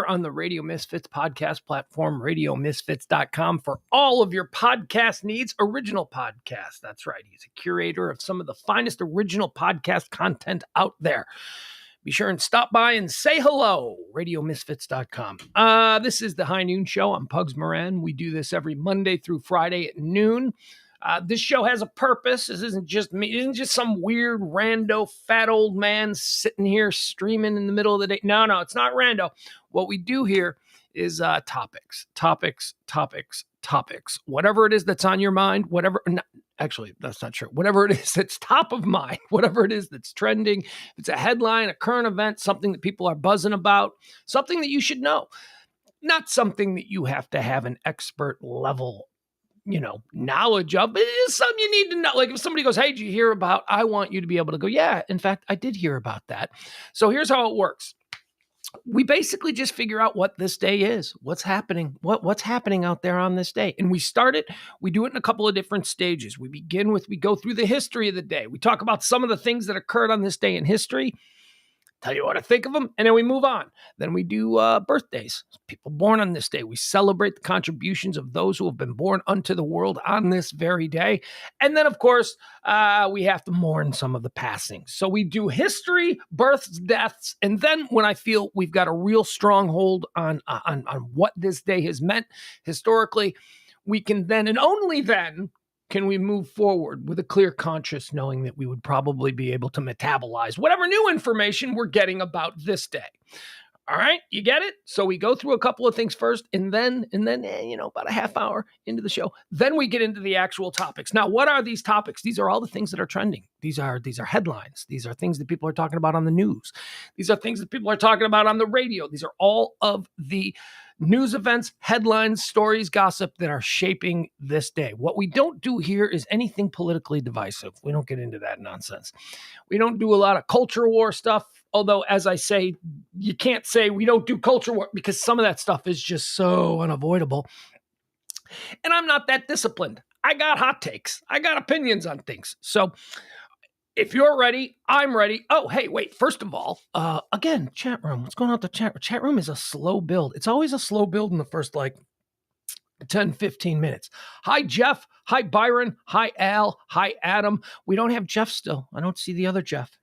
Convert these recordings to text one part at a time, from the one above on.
on the Radio Misfits podcast platform, radiomisfits.com, for all of your podcast needs. Original podcasts. That's right. He's a curator of some of the finest original podcast content out there. Be sure and stop by and say hello, radiomisfits.com. This is the High Noon Show. I'm Pugs Moran. We do this every Monday through Friday at noon. This show has a purpose. This isn't just me. It isn't just some weird rando fat old man sitting here streaming in the middle of the day. No, it's not rando. What we do here is topics. Whatever it is that's on your mind, actually, that's not true. Whatever it is that's top of mind, whatever it is that's trending, if it's a headline, a current event, something that people are buzzing about, something that you should know, not something that you have to have an expert level knowledge of, but it is something you need to know. Like if somebody goes, hey, did you hear about, I want you to be able to go, yeah, in fact, I did hear about that. So here's how it works. We basically just figure out what this day is, what's happening, what's happening out there on this day. And we do it in a couple of different stages. We go through the history of the day. We talk about some of the things that occurred on this day in history, tell you what to think of them, and then we move on. Then we do birthdays, people born on this day. We celebrate the contributions of those who have been born unto the world on this very day. And then, of course, we have to mourn some of the passings. So we do history, births, deaths, and then when I feel we've got a real strong hold on what this day has meant historically, we can then, and only then, can we move forward with a clear conscience, knowing that we would probably be able to metabolize whatever new information we're getting about this day? All right, you get it? So we go through a couple of things first, and then, about a half hour into the show, then we get into the actual topics. Now, what are these topics? These are all the things that are trending. These are headlines. These are things that people are talking about on the news. These are things that people are talking about on the radio. These are all of the news events, headlines, stories, gossip that are shaping this day. What we don't do here is anything politically divisive. We don't get into that nonsense. We don't do a lot of culture war stuff. Although, as I say, you can't say we don't do culture war because some of that stuff is just so unavoidable. And I'm not that disciplined. I got hot takes. I got opinions on things. So if you're ready, I'm ready. Oh, hey, wait. First of all, again, chat room. What's going on with the chat room? Chat room is a slow build. It's always a slow build in the first 10, 15 minutes. Hi, Jeff. Hi, Byron. Hi, Al. Hi, Adam. We don't have Jeff still. I don't see the other Jeff.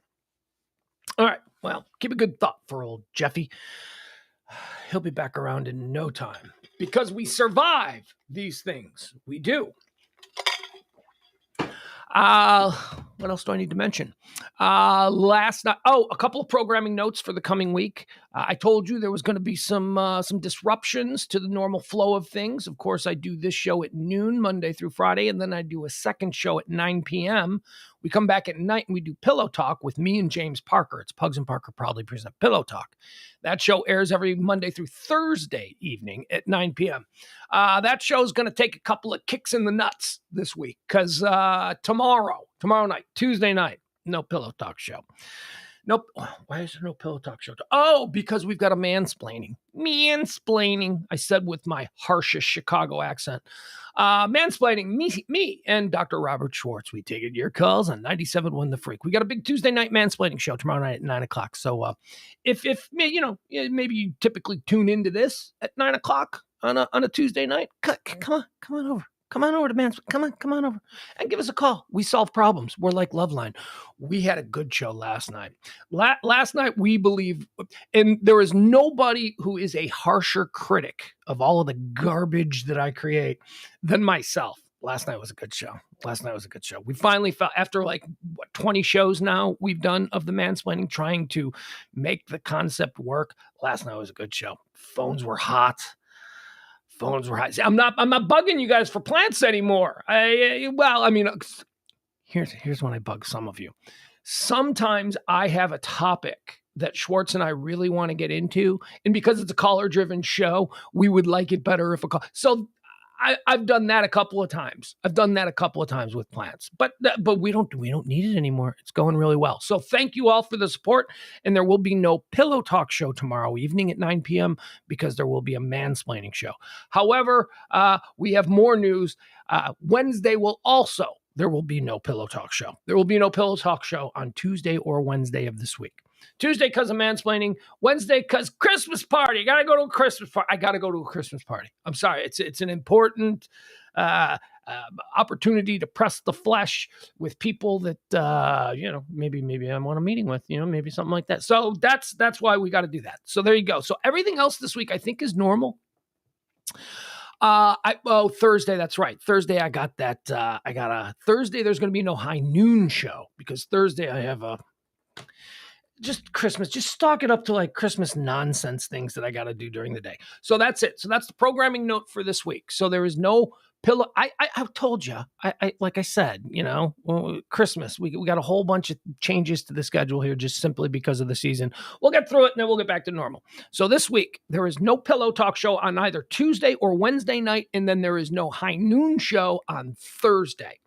All right. Well, keep a good thought for old Jeffy. He'll be back around in no time because we survive these things. We do. What else do I need to mention? Last night, a couple of programming notes for the coming week. I told you there was going to be some disruptions to the normal flow of things. Of course, I do this show at noon, Monday through Friday, and then I do a second show at 9 p.m. We come back at night and we do Pillow Talk with me and James Parker. It's Pugs and Parker proudly present Pillow Talk. That show airs every Monday through Thursday evening at 9 p.m. That show is going to take a couple of kicks in the nuts this week because tomorrow night, Tuesday night, no Pillow Talk show. Nope. Why is there no Pillow Talk show? Oh, because we've got a mansplaining. I said with my harshest Chicago accent. Mansplaining, me and Dr. Robert Schwartz. We take your calls on 97.1 The Freak. We got a big Tuesday night mansplaining show tomorrow night at 9 o'clock. So if maybe you typically tune into this at 9 o'clock on a Tuesday night, come on over. Come on over to Mansplaining. Come on over and give us a call. We solve problems. We're like Loveline. We had a good show last night. Last night, we believe, and there is nobody who is a harsher critic of all of the garbage that I create than myself. Last night was a good show. We finally felt, after 20 shows now we've done of the mansplaining, trying to make the concept work. Last night was a good show. Phones were hot. See, I'm not bugging you guys for plants anymore. Here's when I bug some of you. Sometimes I have a topic that Schwartz and I really want to get into, and because it's a caller-driven show, we would like it better if a call. So I've done that a couple of times. With plants, but we don't need it anymore. It's going really well. So thank you all for the support. And there will be no Pillow Talk show tomorrow evening at 9 p.m. because there will be a mansplaining show. However, we have more news. Wednesday there will be no Pillow Talk show. There will be no Pillow Talk show on Tuesday or Wednesday of this week. Tuesday, because of mansplaining. Wednesday, because Christmas party. I got to go to a Christmas party. I got to go to a Christmas party. I'm sorry. It's an important opportunity to press the flesh with people that, maybe I want a meeting with, maybe something like that. So that's why we got to do that. So there you go. So everything else this week, I think, is normal. Thursday. That's right. Thursday, I got that. Thursday. There's going to be no high noon show because Thursday I have just Christmas, just stock it up to like Christmas nonsense things that I got to do during the day. So that's it. So that's the programming note for this week. So there is no pillow. I've told you, like I said, Christmas, we got a whole bunch of changes to the schedule here just simply because of the season. We'll get through it and then we'll get back to normal. So this week, there is no pillow talk show on either Tuesday or Wednesday night. And then there is no high noon show on Thursday.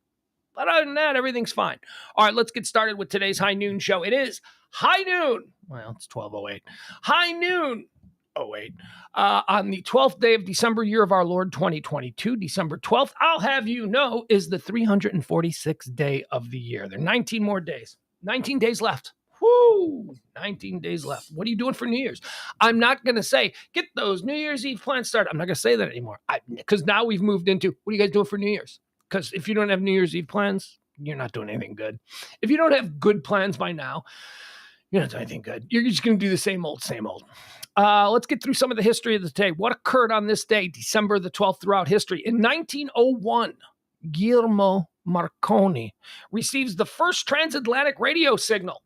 But other than that, everything's fine. All right, let's get started with today's high noon show. It is high noon. Well, it's 12:08. High noon. On the 12th day of December, year of our Lord 2022, December 12th, I'll have you know, is the 346th day of the year. There are 19 more days. 19 days left. Woo! 19 days left. What are you doing for New Year's? I'm not going to say, get those New Year's Eve plans started. I'm not going to say that anymore. Because now we've moved into, what are you guys doing for New Year's? Because if you don't have New Year's Eve plans, you're not doing anything good. If you don't have good plans by now, you're not doing anything good. You're just going to do the same old, same old. Let's get through some of the history of the day. What occurred on this day, December the 12th, throughout history? In 1901, Guillermo Marconi receives the first transatlantic radio signal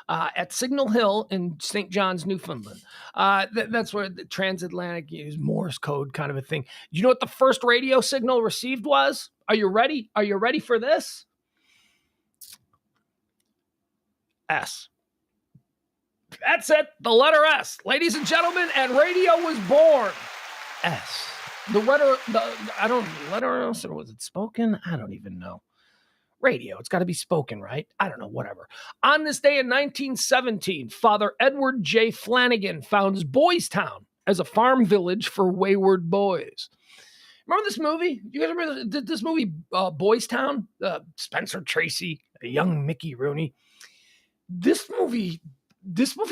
at Signal Hill in St. John's, Newfoundland. That's where the transatlantic is Morse code kind of a thing. Do you know what the first radio signal received was? Are you ready? Are you ready for this? S. That's it. The letter S. Ladies and gentlemen, and radio was born. S. The letter S, or was it spoken? I don't even know. Radio. It's got to be spoken, right? I don't know, whatever. On this day in 1917, Father Edward J. Flanagan founds Boys Town as a farm village for wayward boys. Remember this movie? You guys remember this movie, Boys Town? Spencer Tracy, a young Mickey Rooney. This movie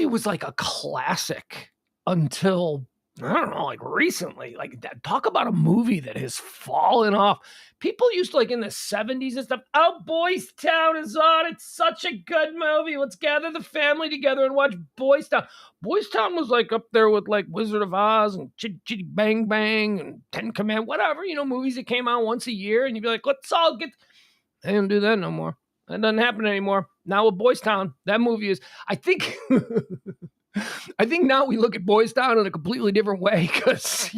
was like a classic until, I don't know, like recently. Like, talk about a movie that has fallen off. People used to, like, in the 70s and stuff, oh, Boys Town is on. It's such a good movie. Let's gather the family together and watch Boys Town. Boys Town was, like, up there with, like, Wizard of Oz and Chitty Chitty Bang Bang and Ten Commandments, whatever, movies that came out once a year. And you'd be like, let's all get... They don't do that no more. That doesn't happen anymore. Now with Boys Town, that movie is, I think now we look at Boys Town in a completely different way because,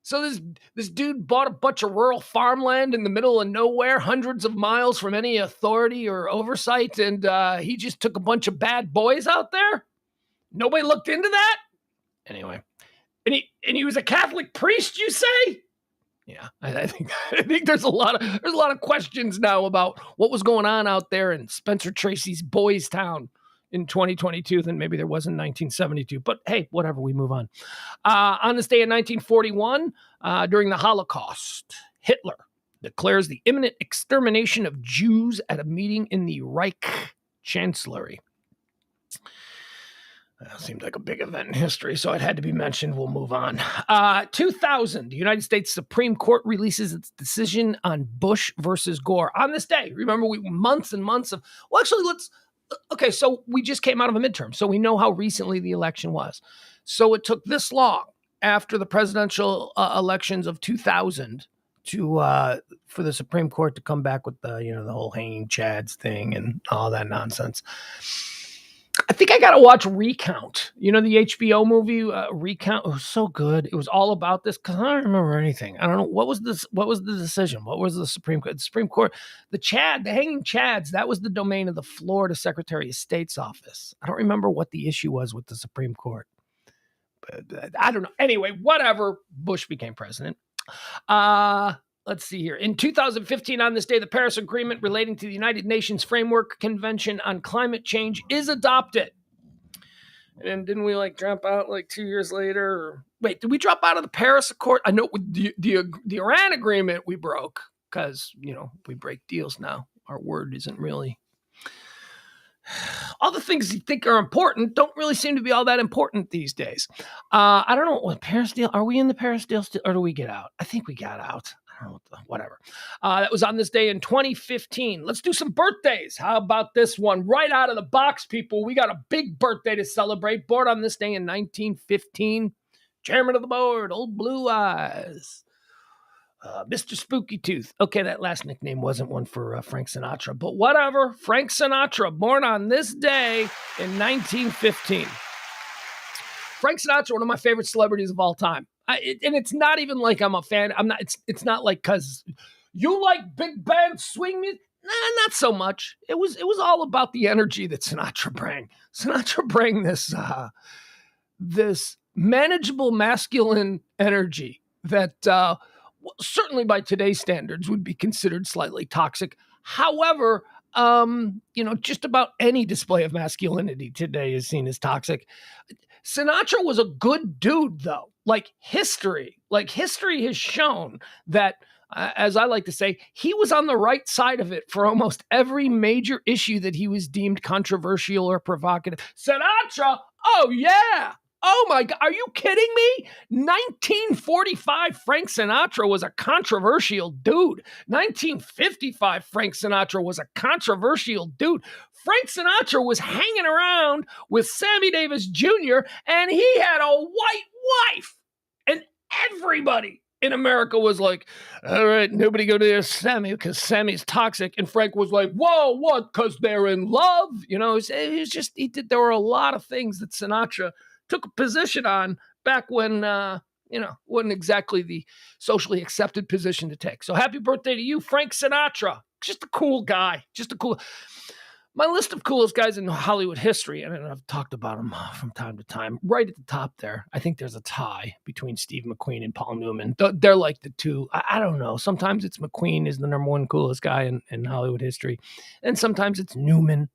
so this dude bought a bunch of rural farmland in the middle of nowhere, hundreds of miles from any authority or oversight, and he just took a bunch of bad boys out there. Nobody looked into that? Anyway. And he was a Catholic priest, you say? Yeah, I think there's a lot of questions now about what was going on out there in Spencer Tracy's Boys Town in 2022 than maybe there was in 1972. But hey, whatever, we move on. On this day in 1941, during the Holocaust, Hitler declares the imminent extermination of Jews at a meeting in the Reich Chancellery. That seemed like a big event in history, so it had to be mentioned. We'll move on. 2000, the United States Supreme Court releases its decision on Bush versus Gore. On this day, remember, months and months of... Well, actually, okay, so we just came out of a midterm, so we know how recently the election was. So it took this long after the presidential elections of 2000 for the Supreme Court to come back with the whole hanging chads thing and all that nonsense. I think I got to watch Recount. The HBO movie Recount. It was so good. It was all about this because I don't remember anything. I don't know. What was this? What was the decision? What was the Supreme Court? The Supreme Court, the hanging chads, that was the domain of the Florida Secretary of State's office. I don't remember what the issue was with the Supreme Court. But I don't know. Anyway, whatever. Bush became president. Let's see here. In 2015, on this day, the Paris Agreement relating to the United Nations Framework Convention on Climate Change is adopted. And didn't we drop out 2 years later? Or, wait, did we drop out of the Paris Accord? I know the Iran agreement we broke because, we break deals now. Our word isn't really all the things you think are important don't really seem to be all that important these days. I don't know what Paris deal. Are we in the Paris deal still, or do we get out? I think we got out. I don't know whatever. That was on this day in 2015. Let's do some birthdays. How about this one? Right out of the box, people. We got a big birthday to celebrate. Born on this day in 1915. Chairman of the board, Old Blue Eyes. Mr. Spooky Tooth. Okay, that last nickname wasn't one for Frank Sinatra, but whatever. Frank Sinatra, born on this day in 1915. Frank Sinatra, one of my favorite celebrities of all time. And it's not even like I'm a fan. I'm not. It's not like because you like big band swing music. Nah, not so much. It was all about the energy that Sinatra bring. Sinatra bring this manageable masculine energy that certainly by today's standards would be considered slightly toxic. However, just about any display of masculinity today is seen as toxic. Sinatra was a good dude, though. Like history has shown that, as I like to say, he was on the right side of it for almost every major issue that he was deemed controversial or provocative. Sinatra, oh yeah. Oh my God, are you kidding me? 1945 Frank Sinatra was a controversial dude. 1955 Frank Sinatra was a controversial dude. Frank Sinatra was hanging around with Sammy Davis Jr. and he had a white wife. And everybody in America was like, all right, nobody go near Sammy because Sammy's toxic. And Frank was like, whoa, what? Because they're in love? It was just, there were a lot of things that Sinatra took a position on back when, wasn't exactly the socially accepted position to take. So happy birthday to you, Frank Sinatra. Just a cool guy. My list of coolest guys in Hollywood history, and I've talked about them from time to time. Right at the top there, I think there's a tie between Steve McQueen and Paul Newman. They're like the two. I don't know. Sometimes it's McQueen is the number one coolest guy in Hollywood history, and sometimes it's Newman.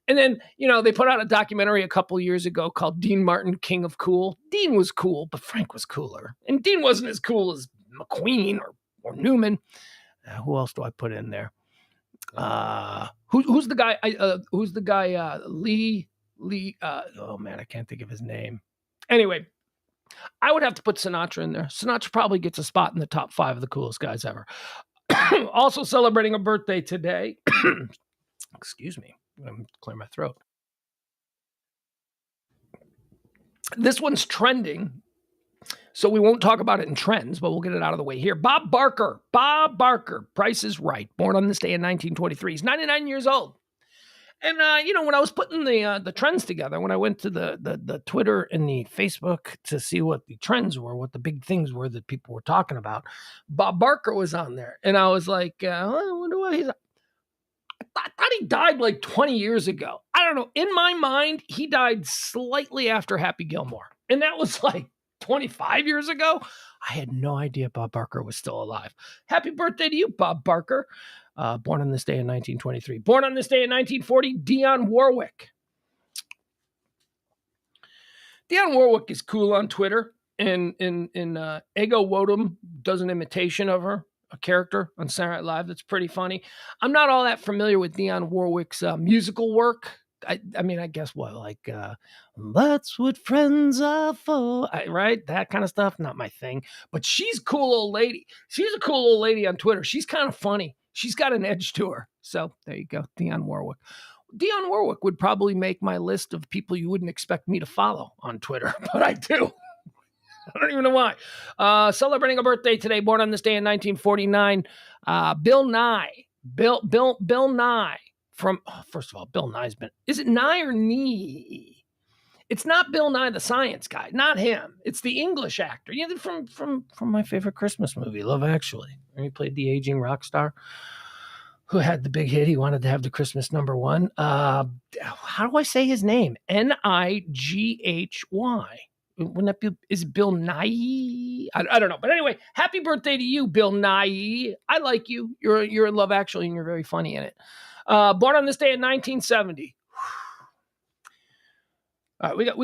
And then, they put out a documentary a couple years ago called Dean Martin, King of Cool. Dean was cool, but Frank was cooler. And Dean wasn't as cool as McQueen or Newman. Who else do I put in there? Who's the guy? Who's the guy? Lee. Oh man, I can't think of his name. Anyway, I would have to put Sinatra in there. Sinatra probably gets a spot in the top 5 of the coolest guys ever. Also celebrating a birthday today. Excuse me. I'm clearing my throat. This one's trending, so we won't talk about it in trends, but we'll get it out of the way here. Bob Barker, Price is Right, born on this day in 1923. He's 99 years old. And, when I was putting the trends together, when I went to the Twitter and the Facebook to see what the trends were, what the big things were that people were talking about, Bob Barker was on there. And I was like, I wonder why he's... I thought he died like 20 years ago. I don't know. In my mind, he died slightly after Happy Gilmore. And that was like 25 years ago. I had no idea Bob Barker was still alive. Happy birthday to you, Bob Barker. Born on this day in 1923. Born on this day in 1940, Dionne Warwick. Dionne Warwick is cool on Twitter. And Ego Wodum does an imitation of her. A character on Saturday Night Live that's pretty funny. I'm not all that familiar with Dionne Warwick's musical work. I guess that's what friends are for, right? That kind of stuff, not my thing. But she's a cool old lady. She's a cool old lady on Twitter. She's kind of funny. She's got an edge to her. So there you go, Dionne Warwick. Dionne Warwick would probably make my list of people you wouldn't expect me to follow on Twitter, but I do. I don't even know why. Celebrating a birthday today, born on this day in 1949, Bill Nye. Bill Nye from, first of all, Bill Nye's been, is it Nye or Nee? It's not Bill Nye the Science Guy, not him. It's the English actor, from my favorite Christmas movie, Love Actually. He played the aging rock star who had the big hit. He wanted to have the Christmas number one. How do I say his name? Nighy. Wouldn't that be, is it Bill Nighy? I don't know. But anyway, happy birthday to you, Bill Nighy. I like you. You're in Love Actually, and you're very funny in it. Born on this day in 1970. We got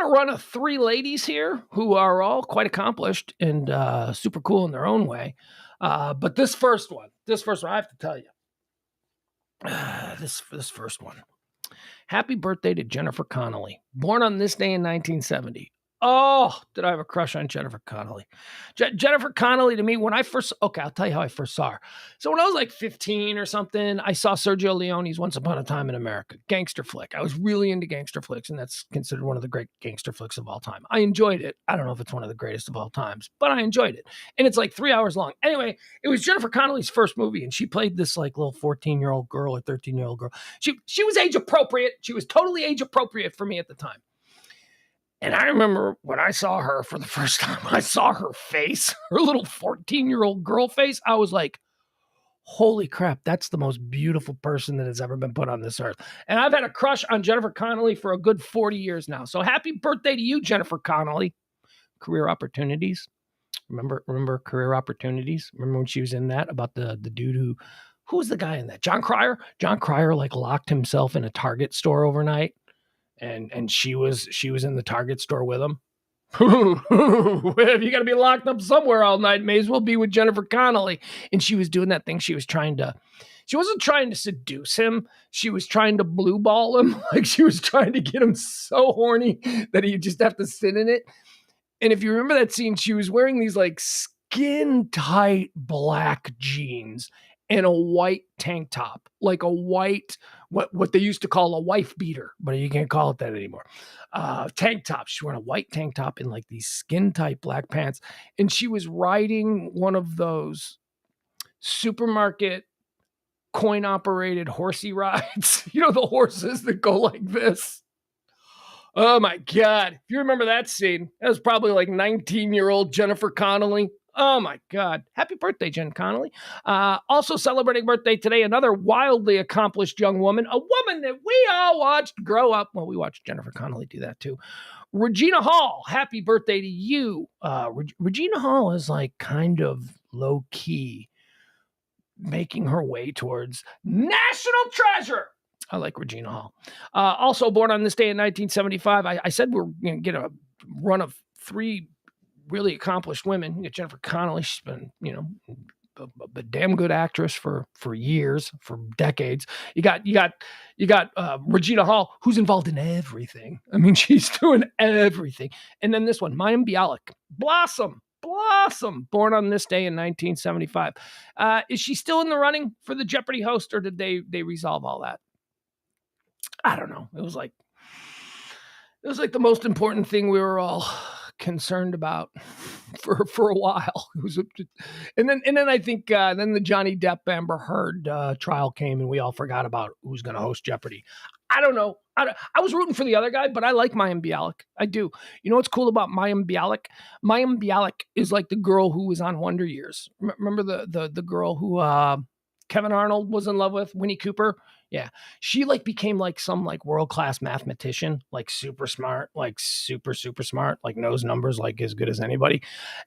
a run of 3 ladies here who are all quite accomplished and super cool in their own way. But this first one, I have to tell you, This first one. Happy birthday to Jennifer Connelly, born on this day in 1970. Oh, did I have a crush on Jennifer Connelly? Jennifer Connelly to me, when I first, okay, I'll tell you how I first saw her. So when I was like 15 or something, I saw Sergio Leone's Once Upon a Time in America, gangster flick. I was really into gangster flicks, and that's considered one of the great gangster flicks of all time. I enjoyed it. I don't know if it's one of the greatest of all times, but I enjoyed it. And it's like 3 hours long. Anyway, it was Jennifer Connelly's first movie, and she played this like little 14-year-old girl or 13-year-old girl. She was age appropriate. She was totally age appropriate for me at the time. And I remember when I saw her for the first time, I saw her face, her little 14-year-old girl face. I was like, holy crap, that's the most beautiful person that has ever been put on this earth. And I've had a crush on Jennifer Connelly for a good 40 years now. So happy birthday to you, Jennifer Connelly. Career Opportunities. Remember Career Opportunities? Remember when she was in that about the dude who was the guy in that? John Cryer? John Cryer like locked himself in a Target store overnight. And she was in the Target store with him. If you got to be locked up somewhere all night, may as well be with Jennifer Connelly. And she was doing that thing. She wasn't trying to seduce him. She was trying to blue ball him. Like she was trying to get him so horny that he'd just have to sit in it. And if you remember that scene, she was wearing these like skin tight black jeans and a white tank top, like a white, what they used to call a wife beater, but you can't call it that anymore. Tank top. She's wearing a white tank top and like these skin tight black pants. And she was riding one of those supermarket coin operated horsey rides. You know, the horses that go like this. Oh my God. If you remember that scene, that was probably like 19-year-old Jennifer Connelly. Oh my God. Happy birthday, Jen Connelly. Also celebrating birthday today, another wildly accomplished young woman, a woman that we all watched grow up. Well, we watched Jennifer Connelly do that too. Regina Hall, happy birthday to you. Regina Hall is like kind of low key making her way towards national treasure. I like Regina Hall. Also born on this day in 1975. I said we're going to get a run of three really accomplished women. You got Jennifer Connelly. She's been, a damn good actress for years, for decades. You got Regina Hall, who's involved in everything. I mean, she's doing everything. And then this one, Mayim Bialik, Blossom, born on this day in 1975. Is she still in the running for the Jeopardy host, or did they resolve all that? I don't know. It was like the most important thing we were all concerned about for a while. And then I think then the Johnny Depp Amber Heard trial came, and we all forgot about who's going to host Jeopardy. I don't know. I was rooting for the other guy, but I like Mayim Bialik. I do. You know what's cool about Mayim Bialik? Mayim Bialik is like the girl who was on Wonder Years. Remember the girl who Kevin Arnold was in love with, Winnie Cooper? Yeah. She like became like some like world-class mathematician, like super smart, like super smart, like knows numbers like as good as anybody.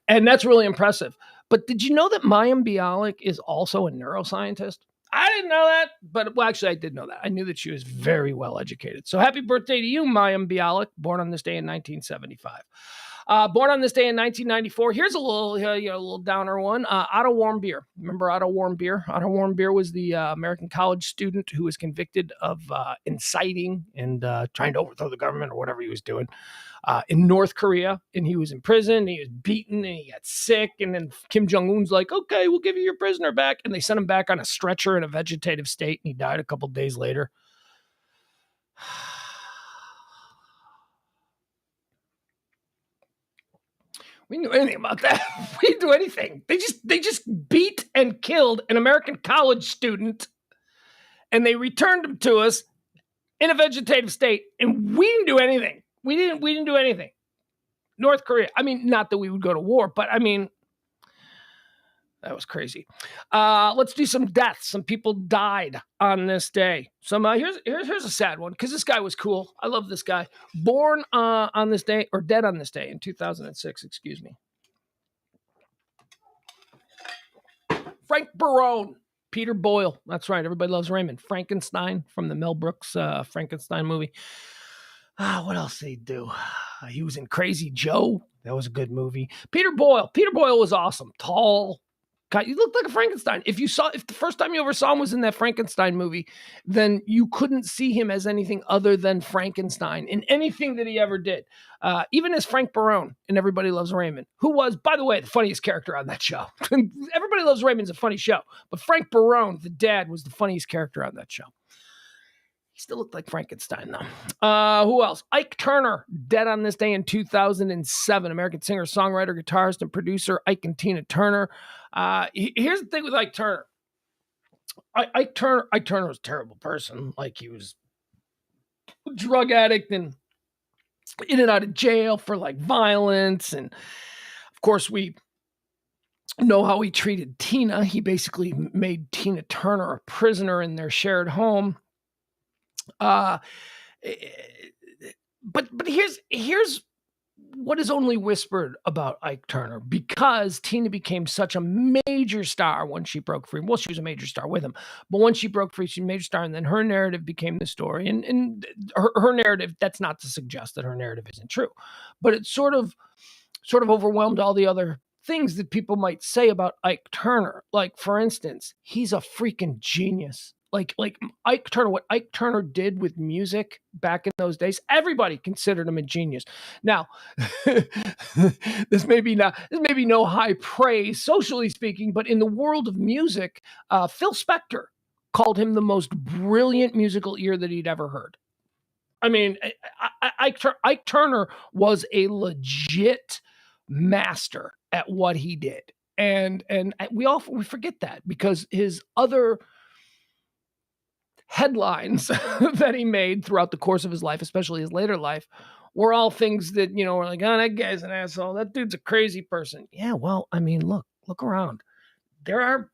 And that's really impressive. But did you know that Mayim Bialik is also a neuroscientist? I didn't know that, but well, actually I did know that. I knew that she was very well educated. So happy birthday to you, Mayim Bialik, born on this day in 1975. Born on this day in 1994. Here's a little downer one. Otto Warmbier. Remember Otto Warmbier? Otto Warmbier was the American college student who was convicted of inciting and trying to overthrow the government or whatever he was doing in North Korea. And he was in prison. He was beaten and he got sick. And then Kim Jong-un's like, okay, we'll give you your prisoner back. And they sent him back on a stretcher in a vegetative state. And he died a couple days later. We didn't do anything about that. We didn't do anything. They just beat and killed an American college student, and they returned him to us in a vegetative state, and we didn't do anything. We didn't do anything. North Korea. I mean, not that we would go to war, but I mean, that was crazy. Let's do some deaths. Some people died on this day. Here's a sad one because this guy was cool. I love this guy. Born on this day, or dead on this day in 2006. Excuse me. Frank Barone. Peter Boyle. That's right. Everybody loves Raymond. Frankenstein from the Mel Brooks Frankenstein movie. What else did he do? He was in Crazy Joe. That was a good movie. Peter Boyle. Peter Boyle was awesome. Tall, God, you looked like a Frankenstein. If the first time you ever saw him was in that Frankenstein movie, then you couldn't see him as anything other than Frankenstein in anything that he ever did. Even as Frank Barone in Everybody Loves Raymond, who was, by the way, the funniest character on that show. Everybody Loves Raymond's a funny show, but Frank Barone, the dad, was the funniest character on that show. He still looked like Frankenstein, though. Who else? Ike Turner, dead on this day in 2007. American singer, songwriter, guitarist, and producer, Ike and Tina Turner. Here's the thing with Ike Turner. Ike Turner was a terrible person. Like, he was a drug addict and in and out of jail for, like, violence. And, of course, we know how he treated Tina. He basically made Tina Turner a prisoner in their shared home. But here's what is only whispered about Ike Turner, because Tina became such a major star when she broke free. Well, she was a major star with him, but once she broke free, she's a major star, and then her narrative became the story. And her narrative, that's not to suggest that her narrative isn't true, but it sort of overwhelmed all the other things that people might say about Ike Turner. Like, for instance, he's a freaking genius. Like Ike Turner, what Ike Turner did with music back in those days, everybody considered him a genius. Now, this may be no high praise, socially speaking, but in the world of music, Phil Spector called him the most brilliant musical ear that he'd ever heard. I mean, Ike Turner was a legit master at what he did, and we forget that, because his other headlines that he made throughout the course of his life, especially his later life, were all things that, were like, oh, that guy's an asshole. That dude's a crazy person. Yeah, well, I mean, look around. There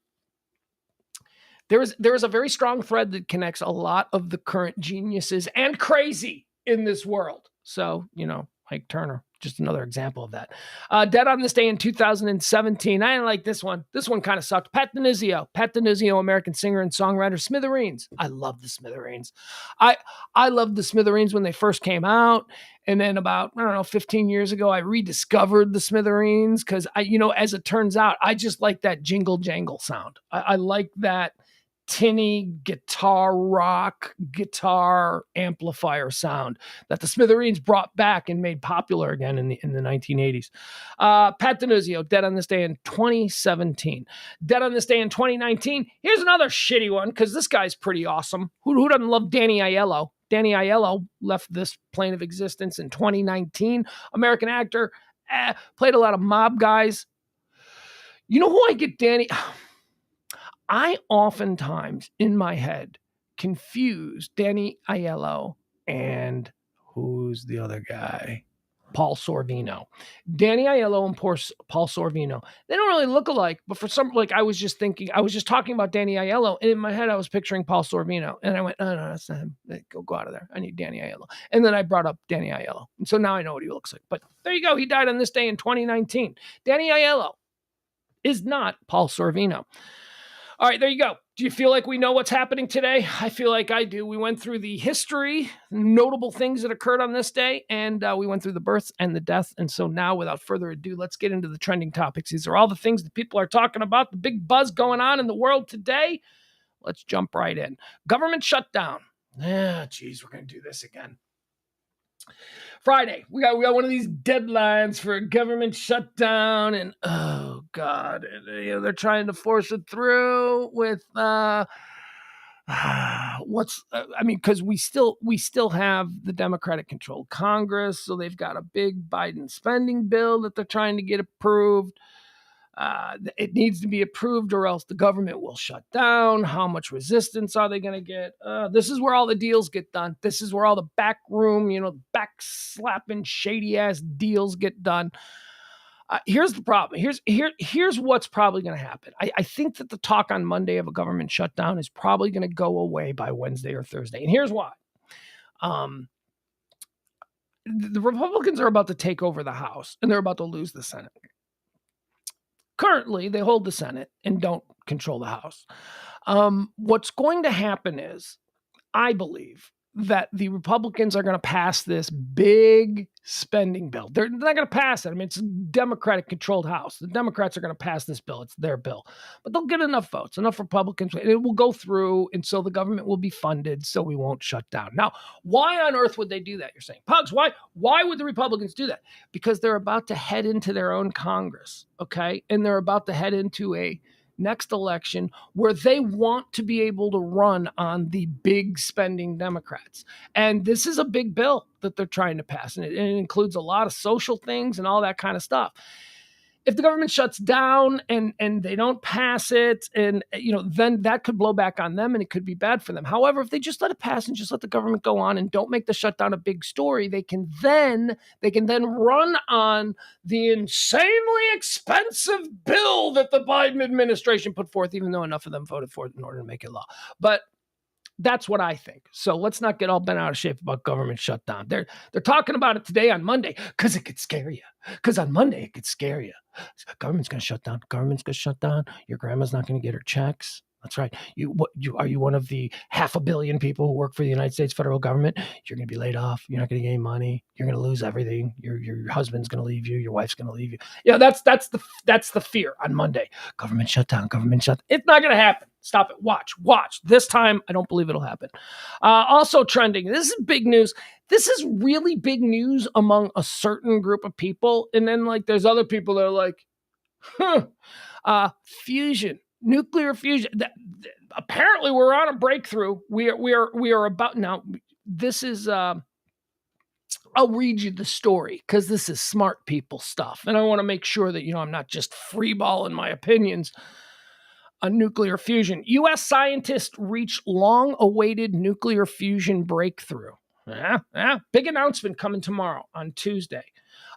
is a very strong thread that connects a lot of the current geniuses and crazy in this world. So, Ike Turner, just another example of that. Dead on this day in 2017. I didn't like this one. This one kind of sucked. Pat DiNizio, American singer and songwriter. Smithereens. I love the Smithereens. I loved the Smithereens when they first came out. And then about, 15 years ago, I rediscovered the Smithereens because as it turns out, I just like that jingle jangle sound. I like that tinny rock guitar amplifier sound that the Smithereens brought back and made popular again in the 1980s. Pat DiNizio, dead on this day in 2017. Dead on this day in 2019. Here's another shitty one, because this guy's pretty awesome. Who doesn't love Danny Aiello? Danny Aiello left this plane of existence in 2019. American actor, played a lot of mob guys. You know who I get Danny... I oftentimes, in my head, confuse Danny Aiello and who's the other guy? Paul Sorvino. Danny Aiello and Paul Sorvino. They don't really look alike, but for some, I was just talking about Danny Aiello, and in my head I was picturing Paul Sorvino, and I went, no, that's not him. Go out of there. I need Danny Aiello. And then I brought up Danny Aiello. And so now I know what he looks like. But there you go. He died on this day in 2019. Danny Aiello is not Paul Sorvino. All right, there you go. Do you feel like we know what's happening today? I feel like I do. We went through the history, notable things that occurred on this day, and we went through the births and the deaths. And so now, without further ado, let's get into the trending topics. These are all the things that people are talking about, the big buzz going on in the world today. Let's jump right in. Government shutdown. Geez, we're going to do this again. Friday, we got one of these deadlines for a government shutdown, and oh god, they're trying to force it through with because we still have the Democratic-controlled Congress, so they've got a big Biden spending bill that they're trying to get approved. It needs to be approved or else the government will shut down. How much resistance are they going to get? This is where all the deals get done. This is where all the backroom, back-slapping, shady-ass deals get done. Here's the problem. Here's what's probably going to happen. I think that the talk on Monday of a government shutdown is probably going to go away by Wednesday or Thursday. And here's why. The Republicans are about to take over the House, and they're about to lose the Senate. Currently, they hold the Senate and don't control the House. What's going to happen is, I believe, that the Republicans are going to pass this big spending bill. They're not going to pass it. I mean, it's a Democratic-controlled House. The Democrats are going to pass this bill. It's their bill. But they'll get enough votes, enough Republicans, and it will go through, and so the government will be funded, so we won't shut down. Now, why on earth would they do that, you're saying? Pugs, why would the Republicans do that? Because they're about to head into their own Congress, okay? And they're about to head into a next election where they want to be able to run on the big spending Democrats. And this is a big bill that they're trying to pass. And it includes a lot of social things and all that kind of stuff. If the government shuts down and they don't pass it, and then that could blow back on them and it could be bad for them. However, if they just let it pass and just let the government go on and don't make the shutdown a big story, they can then run on the insanely expensive bill that the Biden administration put forth, even though enough of them voted for it in order to make it law. But that's what I think. So let's not get all bent out of shape about government shutdown. They're talking about it today on Monday because it could scare you. Because on Monday it could scare you. Government's going to shut down. Government's going to shut down. Your grandma's not going to get her checks. That's right. Are you one of the 500 million people who work for the United States federal government? You're going to be laid off. You're not going to get any money. You're going to lose everything. Your husband's going to leave you. Your wife's going to leave you. Yeah, that's the fear on Monday. Government shutdown. Government shut. It's not going to happen. Stop it. Watch. This time, I don't believe it'll happen. Also trending. This is big news. This is really big news among a certain group of people. And then there's other people that are like, fusion, nuclear fusion. Apparently we're on a breakthrough. We are about now. This is, I'll read you the story because this is smart people stuff. And I want to make sure that, I'm not just freeballing my opinions on nuclear fusion. U.S. scientists reach long-awaited nuclear fusion breakthrough. Big announcement coming tomorrow on Tuesday.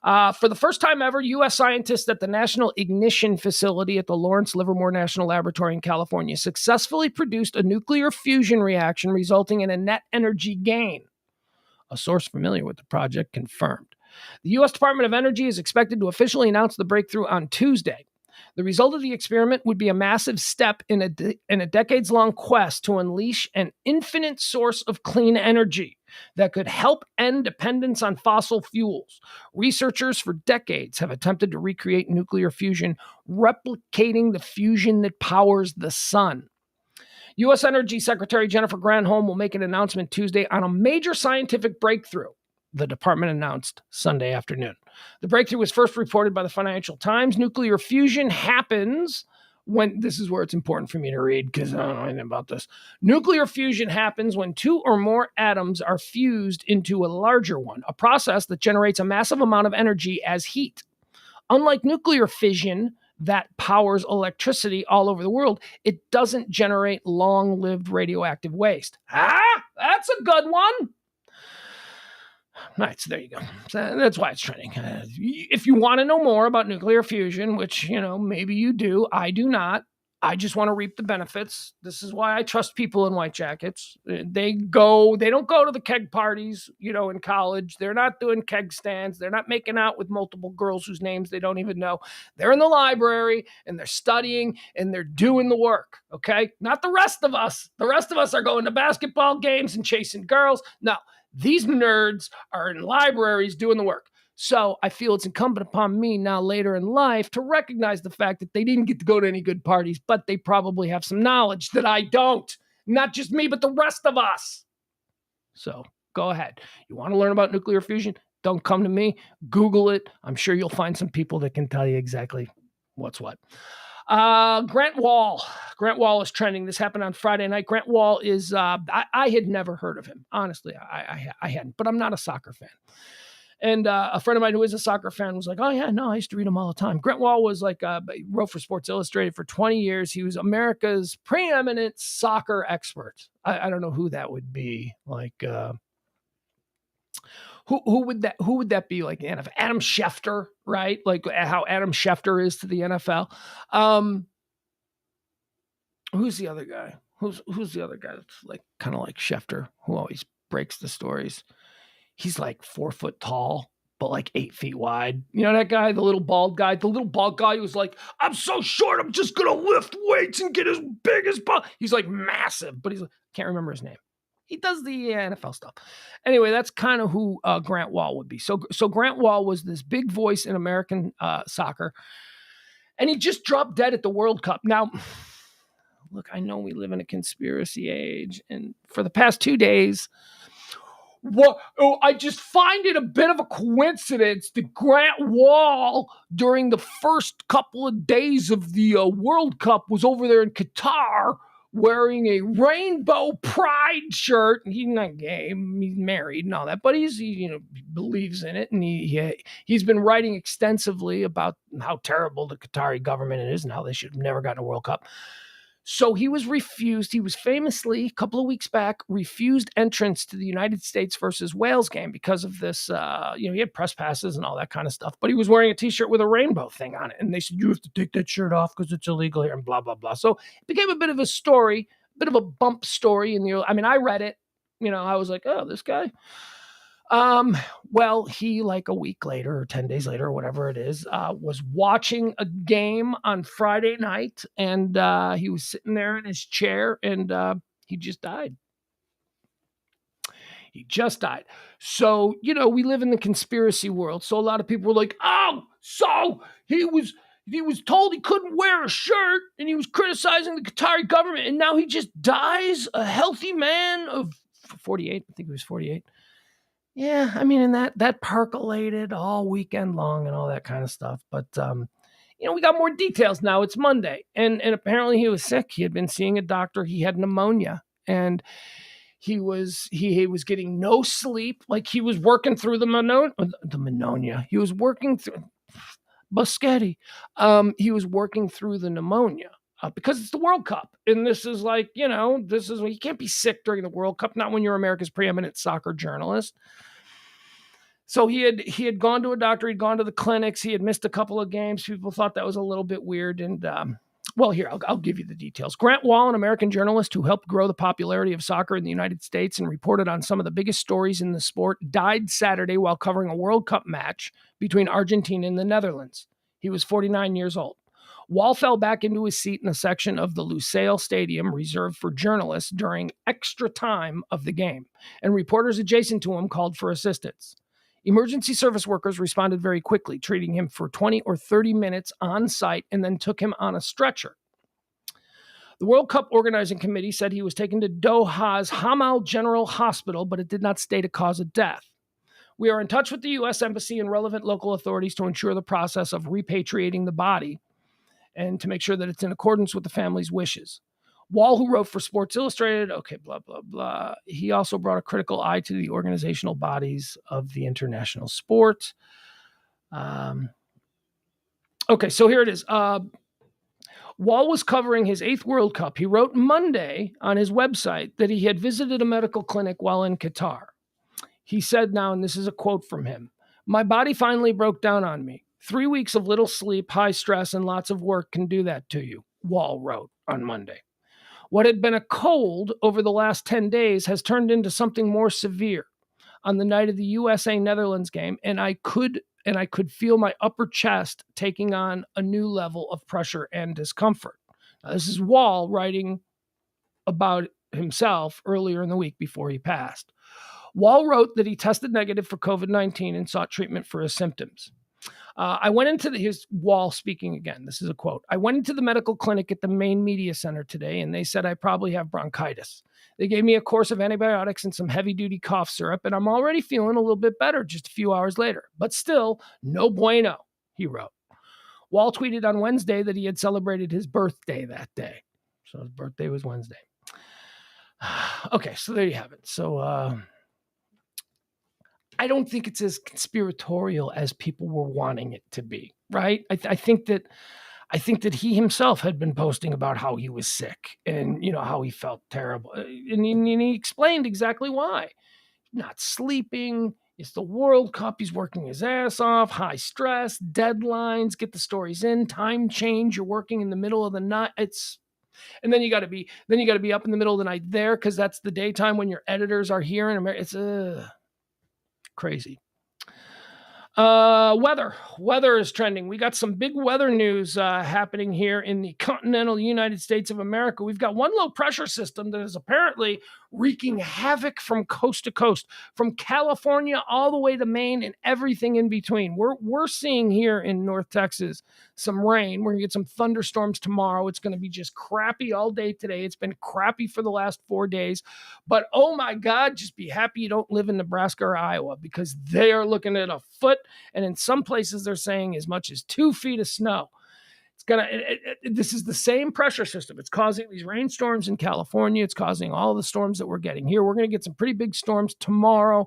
For the first time ever, U.S. scientists at the National Ignition Facility at the Lawrence Livermore National Laboratory in California successfully produced a nuclear fusion reaction resulting in a net energy gain. A source familiar with the project confirmed. The U.S. Department of Energy is expected to officially announce the breakthrough on Tuesday. The result of the experiment would be a massive step in a decades-long quest to unleash an infinite source of clean energy that could help end dependence on fossil fuels. Researchers for decades have attempted to recreate nuclear fusion, replicating the fusion that powers the sun. U.S. Energy Secretary Jennifer Granholm will make an announcement Tuesday on a major scientific breakthrough, the department announced Sunday afternoon. The breakthrough was first reported by the Financial Times. Nuclear fusion happens when, this is where it's important for me to read because I don't know anything about this. Nuclear fusion happens when two or more atoms are fused into a larger one, a process that generates a massive amount of energy as heat. Unlike nuclear fission that powers electricity all over the world, it doesn't generate long-lived radioactive waste. That's a good one. Right, so there you go. So that's why it's trending. If you want to know more about nuclear fusion, which, maybe you do, I do not. I just want to reap the benefits. This is why I trust people in white jackets. They don't go to the keg parties, in college. They're not doing keg stands. They're not making out with multiple girls whose names they don't even know. They're in the library and they're studying and they're doing the work, okay? Not the rest of us. The rest of us are going to basketball games and chasing girls. No. These nerds are in libraries doing the work. So I feel it's incumbent upon me now later in life to recognize the fact that they didn't get to go to any good parties, but they probably have some knowledge that I don't. Not just me, but the rest of us. So go ahead. You want to learn about nuclear fusion? Don't come to me. Google it. I'm sure you'll find some people that can tell you exactly what's what. Grant Wall is trending. This happened on Friday night. Grant Wall is, I had never heard of him. Honestly, I hadn't, but I'm not a soccer fan. And a friend of mine who is a soccer fan was like, oh yeah, no, I used to read him all the time. Grant Wall was he wrote for Sports Illustrated for 20 years. He was America's preeminent soccer expert. I don't know who that would be. Who would that be? Like NFL? Adam Schefter, right? Like how Adam Schefter is to the NFL. Who's the other guy? Who's the other guy that's kind of like Schefter, who always breaks the stories? He's 4 foot tall, but 8 feet wide. You know that guy, the little bald guy? The little bald guy who was like, I'm so short, I'm just going to lift weights and get as big as possible. He's massive, but can't remember his name. He does the NFL stuff. Anyway, that's kind of who Grant Wahl would be. So Grant Wahl was this big voice in American soccer, and he just dropped dead at the World Cup. Now, look, I know we live in a conspiracy age, and for the past 2 days, I just find it a bit of a coincidence that Grant Wahl, during the first couple of days of the World Cup, was over there in Qatar wearing a rainbow pride shirt. He's not gay, he's married and all that, but he believes in it, and he's been writing extensively about how terrible the Qatari government is and how they should have never gotten a World Cup. So he was refused. He was famously, a couple of weeks back, refused entrance to the United States versus Wales game because of this. He had press passes and all that kind of stuff, but he was wearing a T-shirt with a rainbow thing on it. And they said, you have to take that shirt off because it's illegal here and blah, blah, blah. So it became a bit of a story, a bit of a bump story. I read it. I was like, oh, this guy. Well, he, like a week later or 10 days later or whatever it is, was watching a game on Friday night, and he was sitting there in his chair, and he just died. He just died. So, we live in the conspiracy world. So a lot of people were like, oh, so he was told he couldn't wear a shirt, and he was criticizing the Qatari government, and now he just dies, a healthy man of 48. I think he was 48. Yeah, and that percolated all weekend long and all that kind of stuff. But, we got more details now. It's Monday. And apparently he was sick. He had been seeing a doctor. He had pneumonia. And he was getting no sleep. Like, he was working through the pneumonia. He was working through Buschetti. He was working through the pneumonia. Because it's the World Cup. And this is like, you can't be sick during the World Cup, not when you're America's preeminent soccer journalist. So he had gone to a doctor, he'd gone to the clinics, he had missed a couple of games. People thought that was a little bit weird. And, here, I'll give you the details. Grant Wahl, an American journalist who helped grow the popularity of soccer in the United States and reported on some of the biggest stories in the sport, died Saturday while covering a World Cup match between Argentina and the Netherlands. He was 49 years old. Wahl fell back into his seat in a section of the Lusail Stadium reserved for journalists during extra time of the game, and reporters adjacent to him called for assistance. Emergency service workers responded very quickly, treating him for 20 or 30 minutes on site, and then took him on a stretcher. The World Cup organizing committee said he was taken to Doha's Hamal General Hospital, but it did not state a cause of death. We are in touch with the U.S. Embassy and relevant local authorities to ensure the process of repatriating the body and to make sure that it's in accordance with the family's wishes. Wahl, who wrote for Sports Illustrated, blah, blah, blah. He also brought a critical eye to the organizational bodies of the international sport. So here it is. Wahl was covering his 8th World Cup. He wrote Monday on his website that he had visited a medical clinic while in Qatar. He said now, and this is a quote from him, "My body finally broke down on me. 3 weeks of little sleep, high stress, and lots of work can do that to you," Wahl wrote on Monday. "What had been a cold over the last 10 days has turned into something more severe. On the night of the USA-Netherlands game, and I could feel my upper chest taking on a new level of pressure and discomfort." Now, this is Wahl writing about himself earlier in the week before he passed. Wahl wrote that he tested negative for COVID-19 and sought treatment for his symptoms. I went into his Wahl speaking again. This is a quote. "I went into the medical clinic at the main media center today, and they said I probably have bronchitis. They gave me a course of antibiotics and some heavy-duty cough syrup, and I'm already feeling a little bit better just a few hours later. But still, no bueno," he wrote. Wahl tweeted on Wednesday that he had celebrated his birthday that day. So his birthday was Wednesday. Okay, so there you have it. So, I don't think it's as conspiratorial as people were wanting it to be, right? I think that he himself had been posting about how he was sick and, how he felt terrible. And he explained exactly why. Not sleeping. It's the World Cup. He's working his ass off, high stress, deadlines, get the stories in, time change. You're working in the middle of the night. And then you got to be up in the middle of the night there because that's the daytime when your editors are here in America. It's crazy. Weather is trending. We got some big weather news happening here in the continental United States of America. We've got one low pressure system that is apparently wreaking havoc from coast to coast, from California all the way to Maine and everything in between. We're seeing here in North Texas some rain. We're gonna get some thunderstorms tomorrow. It's gonna be just crappy all day today. It's been crappy for the last 4 days. But oh my God, just be happy you don't live in Nebraska or Iowa, because they are looking at a foot, and in some places they're saying as much as 2 feet of snow. This is the same pressure system. It's causing these rainstorms in California. It's causing all the storms that we're getting here. We're going to get some pretty big storms tomorrow.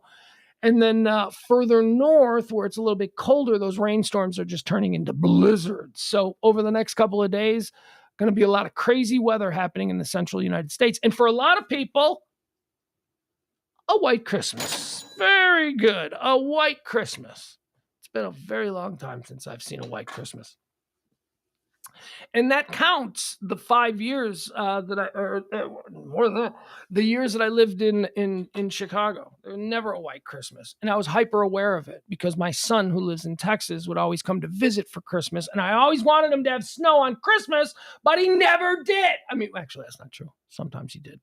And then further north, where it's a little bit colder, those rainstorms are just turning into blizzards. So over the next couple of days, going to be a lot of crazy weather happening in the central United States. And for a lot of people, a white Christmas. Very good. A white Christmas. It's been a very long time since I've seen a white Christmas. And that counts the 5 years more than that, the years that I lived in Chicago. There was never a white Christmas. And I was hyper aware of it because my son, who lives in Texas, would always come to visit for Christmas. And I always wanted him to have snow on Christmas, but he never did. I mean, actually, that's not true. Sometimes he did.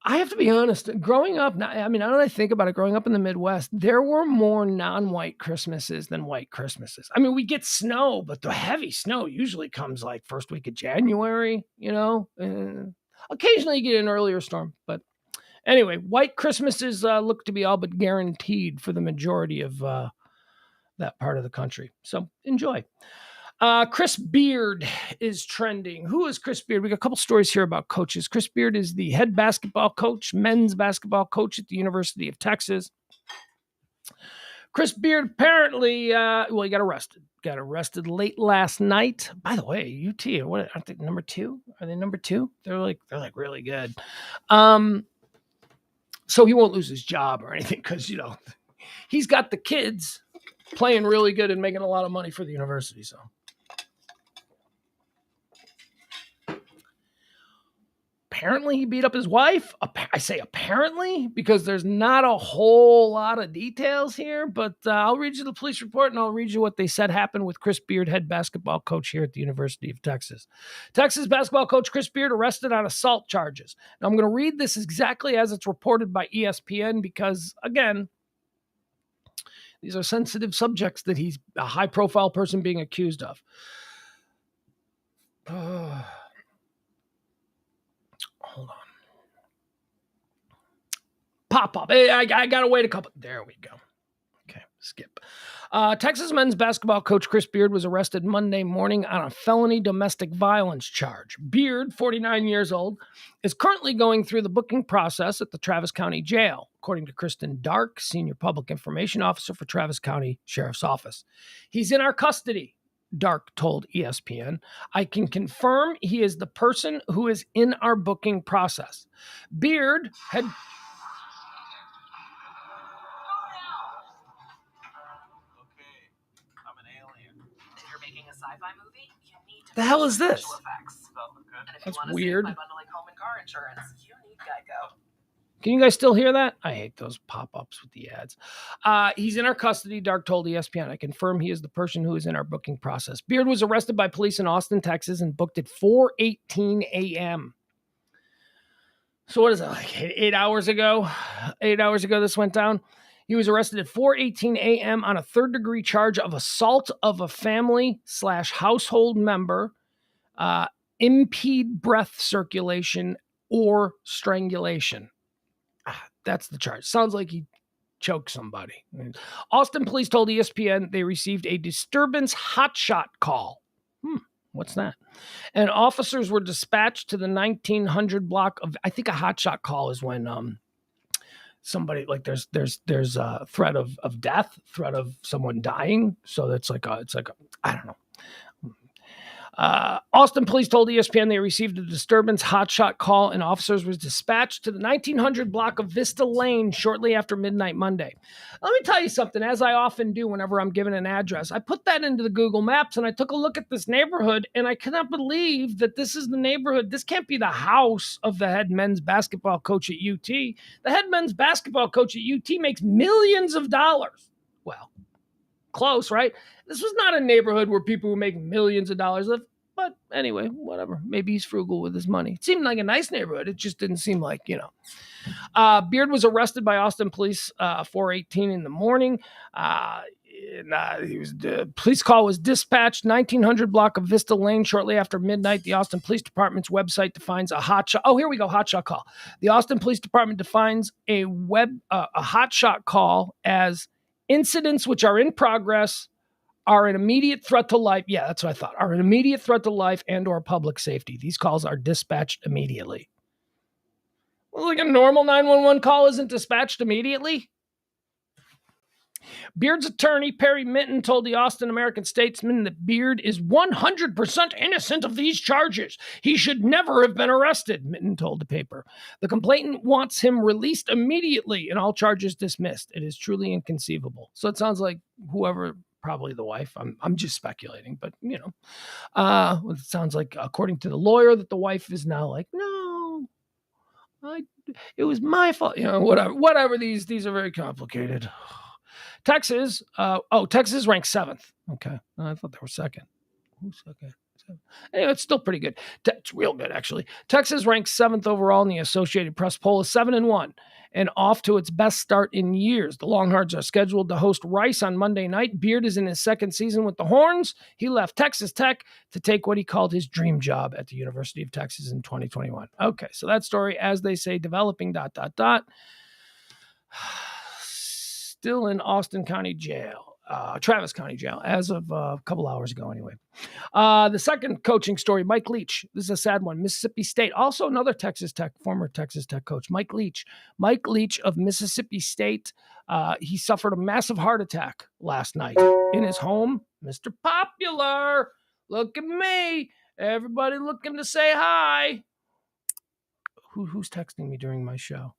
I have to be honest, growing up, now that I think about it, growing up in the Midwest, there were more non-white Christmases than white Christmases. I mean, we get snow, but the heavy snow usually comes like first week of January, occasionally you get an earlier storm. But anyway, white Christmases look to be all but guaranteed for the majority of that part of the country. So enjoy. Chris Beard is trending. Who is Chris Beard? We got a couple stories here about coaches. Chris Beard is the head basketball coach, men's basketball coach at the University of Texas. Chris Beard apparently, he got arrested. Got arrested late last night. By the way, UT, aren't they number 2? Are they number 2? They're like really good. So he won't lose his job or anything because he's got the kids playing really good and making a lot of money for the university. So. Apparently he beat up his wife. I say apparently because there's not a whole lot of details here, but I'll read you the police report and I'll read you what they said happened with Chris Beard, head basketball coach here at the University of Texas. Texas basketball coach Chris Beard arrested on assault charges. Now I'm going to read this exactly as it's reported by ESPN because, again, these are sensitive subjects that he's a high-profile person being accused of. Hold on. Pop. Hey, I got to wait a couple. There we go. Okay, skip. Texas men's basketball coach Chris Beard was arrested Monday morning on a felony domestic violence charge. Beard, 49 years old, is currently going through the booking process at the Travis County Jail, according to Kristen Dark, Senior Public Information Officer for Travis County Sheriff's Office. He's in our custody, Dark told ESPN. I can confirm he is the person who is in our booking process. Beard had... Sci-fi movie, you need to the hell is this? That's weird. By bundling home and car insurance, you need Geico. Can you guys still hear that? I hate those pop-ups with the ads. He's in our custody, Dark told ESPN. I confirm he is the person who is in our booking process. Beard was arrested by police in Austin, Texas, and booked at 4:18 a.m. So what is that, like 8 hours ago? 8 hours ago this went down. He was arrested at 4:18 a.m. on a third-degree charge of assault of a family/household member, impede breath circulation, or strangulation. That's the charge. Sounds like he choked somebody. Austin police told ESPN they received a disturbance hotshot call. What's that? And officers were dispatched to the 1900 block of, I think a hotshot call is when somebody, like there's a threat of death, threat of someone dying. So it's like a I don't know. Austin police told ESPN they received a disturbance hotshot call and officers was dispatched to the 1900 block of Vista Lane shortly after midnight Monday. Let me tell you something, as I often do whenever I'm given an address. I put that into the Google Maps and I took a look at this neighborhood and I cannot believe that this is the neighborhood. This can't be the house of the head men's basketball coach at UT. The head men's basketball coach at UT makes millions of dollars. Well, close, right? This was not a neighborhood where people who make millions of dollars live. But anyway, whatever. Maybe he's frugal with his money. It seemed like a nice neighborhood. It just didn't seem like, Beard was arrested by Austin police 4:18 in the morning. The police call was dispatched 1900 block of Vista Lane shortly after midnight. The Austin Police Department's website defines a hotshot. Oh, here we go. Hotshot call. The Austin Police Department defines a hotshot call as incidents which are in progress, are an immediate threat to life. Yeah, that's what I thought. Are an immediate threat to life and or public safety. These calls are dispatched immediately. Well, like a normal 911 call isn't dispatched immediately. Beard's attorney, Perry Minton, told the Austin American-Statesman that Beard is 100% innocent of these charges. He should never have been arrested, Minton told the paper. The complainant wants him released immediately and all charges dismissed. It is truly inconceivable. So it sounds like whoever, probably the wife, I'm just speculating, but, it sounds like, according to the lawyer, that the wife is now like, no, it was my fault. Whatever. These are very complicated. Texas, Texas ranked 7th. Okay. I thought they were second. Who's second? Anyway, it's still pretty good. It's real good, actually. Texas ranks 7th overall in the Associated Press poll, is 7-1, and off to its best start in years. The Longhorns are scheduled to host Rice on Monday night. Beard is in his second season with the Horns. He left Texas Tech to take what he called his dream job at the University of Texas in 2021. Okay, so that story, as they say, developing, ... Still in Austin County Jail, Travis County Jail, as of a couple hours ago anyway. The second coaching story, Mike Leach. This is a sad one. Mississippi State, also another former Texas Tech coach, Mike Leach. Mike Leach of Mississippi State, he suffered a massive heart attack last night in his home. Mr. Popular, look at me. Everybody looking to say hi. Who's texting me during my show?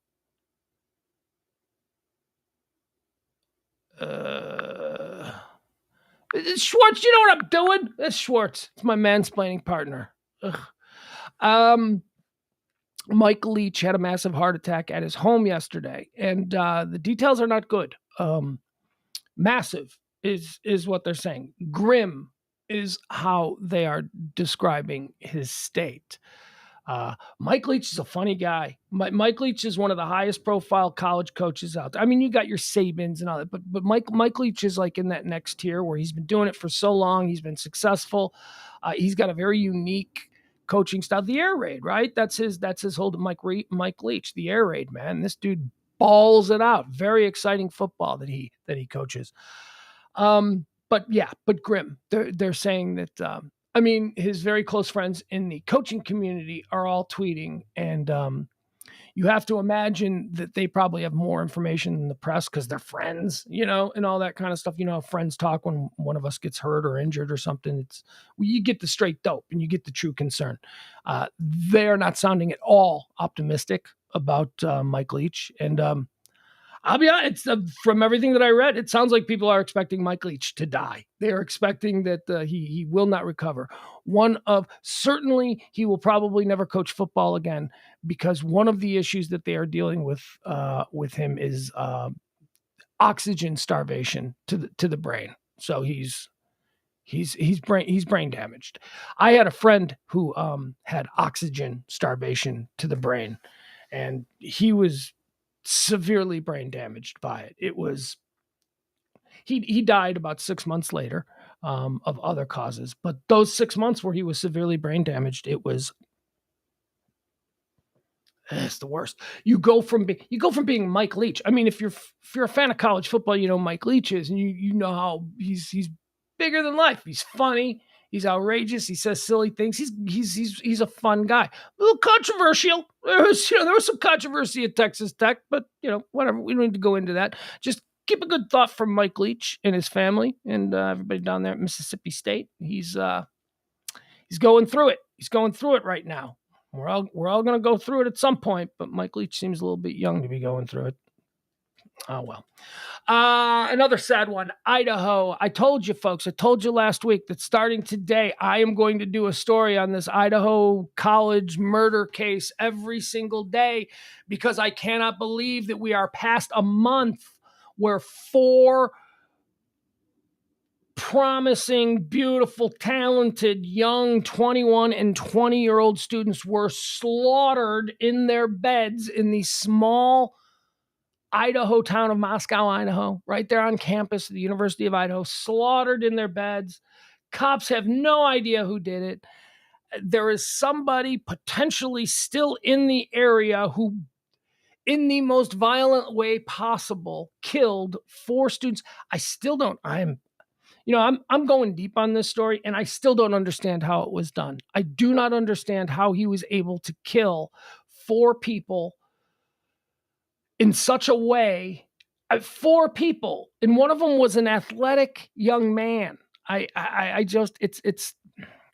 It's Schwartz. You know what I'm doing? It's Schwartz. It's my mansplaining partner. Mike Leach had a massive heart attack at his home yesterday, and the details are not good. Massive is what they're saying. Grim is how they are describing his state. Mike Leach is a funny guy. Mike Leach is one of the highest profile college coaches out there. I mean, you got your Sabins and all that, but Mike Leach is like in that next tier where he's been doing it for so long. He's been successful. He's got a very unique coaching style. The air raid, right? That's his whole Mike Leach, the air raid, man. This dude balls it out. Very exciting football that he coaches. But grim. They're saying that, his very close friends in the coaching community are all tweeting, and you have to imagine that they probably have more information than the press because they're friends, and all that kind of stuff. How friends talk when one of us gets hurt or injured or something. You get the straight dope and you get the true concern. They're not sounding at all optimistic about Mike Leach, and I'll be honest, from everything that I read, it sounds like people are expecting Mike Leach to die. They're expecting that he will not recover. Certainly he will probably never coach football again, because one of the issues that they are dealing with him is oxygen starvation to the brain. So he's brain damaged. I had a friend who had oxygen starvation to the brain, and he was severely brain damaged by it. It was he died about 6 months later of other causes, but those 6 months where he was severely brain damaged, it's the worst. You go from being Mike Leach. I mean, if you're a fan of college football, Mike Leach is, and you know how he's bigger than life. He's funny. He's outrageous. He says silly things. He's a fun guy. A little controversial. There was some controversy at Texas Tech, but whatever. We don't need to go into that. Just keep a good thought from Mike Leach and his family and everybody down there at Mississippi State. He's going through it. He's going through it right now. We're all going to go through it at some point, but Mike Leach seems a little bit young to be going through it. Oh, well. Another sad one, Idaho. I told you, folks, last week that starting today, I am going to do a story on this Idaho college murder case every single day, because I cannot believe that we are past a month where 4 promising, beautiful, talented, young 21 and 20-year-old students were slaughtered in their beds in the small Idaho town of Moscow, Idaho, right there on campus of the University of Idaho, slaughtered in their beds. Cops have no idea who did it. There is somebody potentially still in the area who, in the most violent way possible, killed 4 students. I still don't, I'm going deep on this story, and I still don't understand how it was done. I do not understand how he was able to kill 4 people in such a way. 4 people, and one of them was an athletic young man. I just,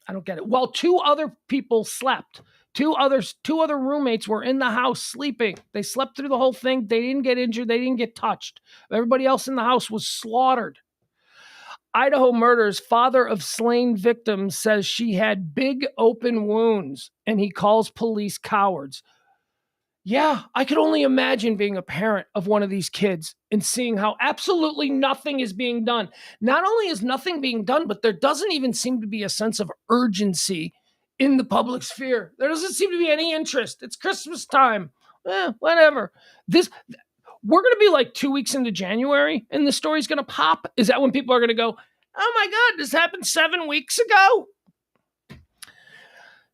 I don't get it. While 2 other people slept. 2 other roommates were in the house sleeping. They slept through the whole thing. They didn't get injured. They didn't get touched. Everybody else in the house was slaughtered. Idaho Murders, father of slain victims, says she had big open wounds, and he calls police cowards. Yeah, I could only imagine being a parent of one of these kids and seeing how absolutely nothing is being done. Not only is nothing being done, but there doesn't even seem to be a sense of urgency in the public sphere. There doesn't seem to be any interest. It's Christmas time. Whatever. We're going to be like 2 weeks into January and the story's going to pop. Is that when people are going to go, oh my God, this happened 7 weeks ago?